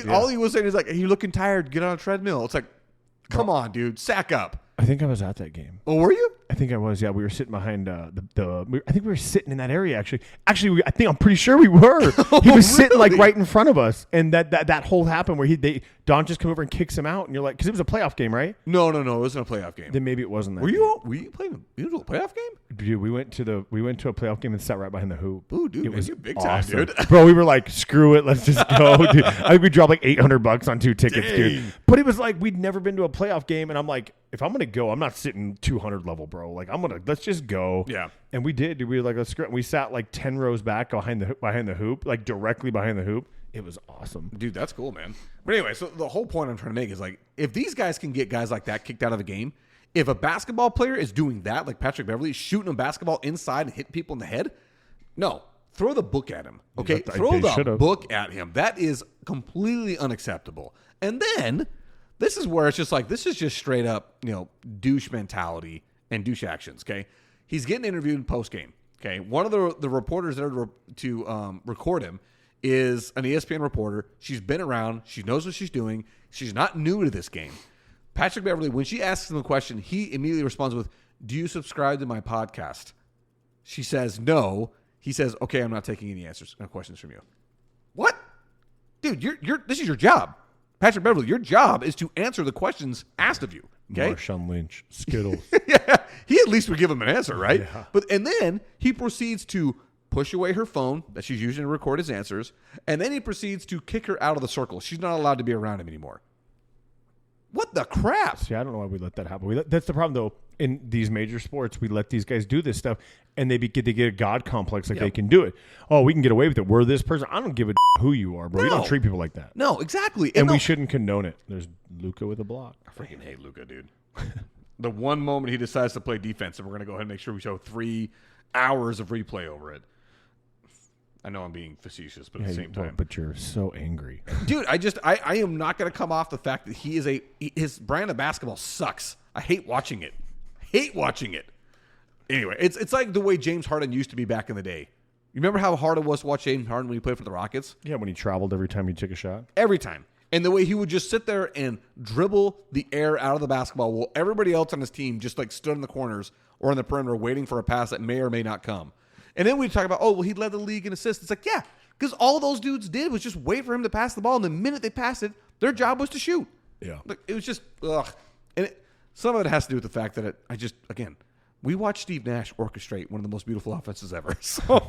[SPEAKER 1] All he was saying is like, hey, you're looking tired. Get on a treadmill. It's like, come on, dude, sack up.
[SPEAKER 2] I think I was at that game.
[SPEAKER 1] Oh, were you?
[SPEAKER 2] I think I was. Yeah, we were sitting behind I think we were sitting in that area actually. I'm pretty sure we were. He was sitting like right in front of us, and that whole happened where Don just come over and kicks him out, and you're like, because it was a playoff game, right?
[SPEAKER 1] No. It wasn't a playoff game.
[SPEAKER 2] Then maybe it wasn't that.
[SPEAKER 1] Were you playing? You went to a playoff game?
[SPEAKER 2] Dude, we went to a playoff game and sat right behind the hoop.
[SPEAKER 1] Ooh, dude,
[SPEAKER 2] it was
[SPEAKER 1] you big
[SPEAKER 2] awesome.
[SPEAKER 1] time, dude.
[SPEAKER 2] Bro, we were like, screw it, let's just go. Dude, I think we dropped like $800 on 2 tickets, dude. But it was like we'd never been to a playoff game, and I'm like, if I'm gonna go, I'm not sitting 200 level, bro. Like let's just go.
[SPEAKER 1] Yeah.
[SPEAKER 2] And we did. Dude. We were like, let's go. We sat like 10 rows back behind the hoop, like directly behind the hoop. It was awesome.
[SPEAKER 1] Dude, that's cool, man. But anyway, so the whole point I'm trying to make is like, if these guys can get guys like that kicked out of a game, if a basketball player is doing that, like Patrick Beverley, shooting a basketball inside and hitting people in the head, no, throw the book at him. Okay, throw the book at him. That is completely unacceptable. And then this is where it's just like, this is just straight up, douche mentality and douche actions. Okay, he's getting interviewed post game. Okay, one of the reporters there to record him is an ESPN reporter. She's been around. She knows what she's doing. She's not new to this game. Patrick Beverley, when she asks him a question, he immediately responds with, "Do you subscribe to my podcast?" She says no. He says, "Okay, I'm not taking any questions from you." What? Dude, this is your job. Patrick Beverley, your job is to answer the questions asked of you. Okay?
[SPEAKER 2] Marshawn Lynch, Skittles.
[SPEAKER 1] Yeah, he at least would give him an answer, right?
[SPEAKER 2] Yeah.
[SPEAKER 1] And then he proceeds to push away her phone that she's using to record his answers, and then he proceeds to kick her out of the circle. She's not allowed to be around him anymore. What the crap?
[SPEAKER 2] See, I don't know why we let that happen. That's the problem, though. In these major sports, we let these guys do this stuff, and they get a God complex like they can do it. Oh, we can get away with it. We're this person. I don't give a who you are, bro. No. You don't treat people like that.
[SPEAKER 1] No, exactly.
[SPEAKER 2] And we shouldn't condone it. There's Luka with a block.
[SPEAKER 1] I freaking hate Luka, dude. The one moment he decides to play defense, and we're going to go ahead and make sure we show 3 hours of replay over it. I know I'm being facetious, but at the same time.
[SPEAKER 2] But you're so angry.
[SPEAKER 1] Dude, I am not going to come off the fact that his brand of basketball sucks. I hate watching it. Anyway, it's like the way James Harden used to be back in the day. You remember how hard it was to watch James Harden when he played for the Rockets?
[SPEAKER 2] Yeah, when he traveled every time he took a shot.
[SPEAKER 1] Every time. And the way he would just sit there and dribble the air out of the basketball while everybody else on his team just like stood in the corners or in the perimeter waiting for a pass that may or may not come. And then we talk about, he led the league in assists. It's like, yeah, because all those dudes did was just wait for him to pass the ball. And the minute they passed it, their job was to shoot.
[SPEAKER 2] Yeah.
[SPEAKER 1] Like, it was just, ugh. And some of it has to do with the fact that we watched Steve Nash orchestrate one of the most beautiful offenses ever. So,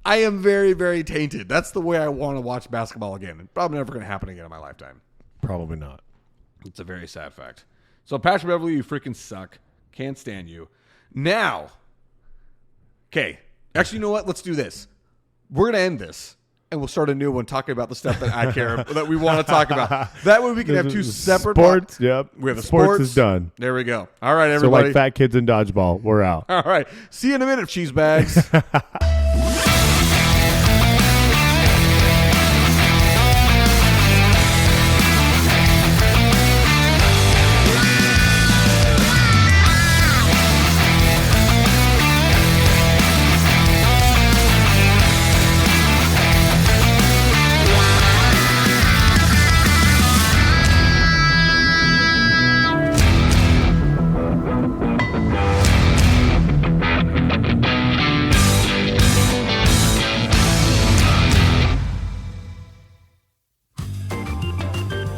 [SPEAKER 1] I am very, very tainted. That's the way I want to watch basketball again. It's probably never going to happen again in my lifetime.
[SPEAKER 2] Probably not.
[SPEAKER 1] It's a very sad fact. So, Patrick Beverley, you freaking suck. Can't stand you. Now, okay. Actually, you know what? Let's do this. We're going to end this, and we'll start a new one talking about the stuff that I care that we want to talk about. That way we can have 2 separate
[SPEAKER 2] sports. Yep.
[SPEAKER 1] We have the
[SPEAKER 2] sports is done.
[SPEAKER 1] There we go. All right, everybody.
[SPEAKER 2] So like fat kids in dodgeball, we're out.
[SPEAKER 1] All right. See you in a minute, cheese bags.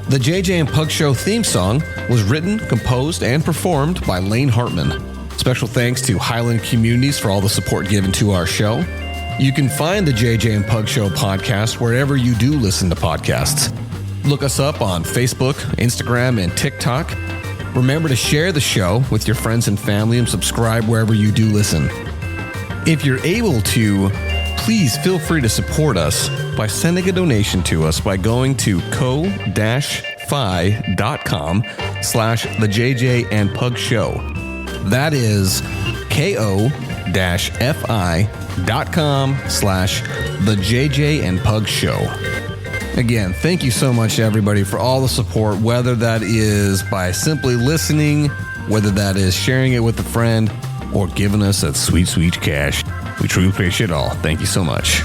[SPEAKER 1] The JJ and Pug Show theme song was written, composed, and performed by Lane Hartman. Special thanks to Highland Communities for all the support given to our show. You can find the JJ and Pug Show podcast wherever you do listen to podcasts. Look us up on Facebook, Instagram, and TikTok. Remember to share the show with your friends and family and subscribe wherever you do listen. If you're able to, please feel free to support us by sending a donation to us by going to ko-fi.com/the JJ and Pug Show. That is ko-fi.com/the JJ and Pug Show. Again, thank you so much, everybody, for all the support, whether that is by simply listening, whether that is sharing it with a friend, or giving us that sweet, sweet cash. We truly appreciate it all. Thank you so much.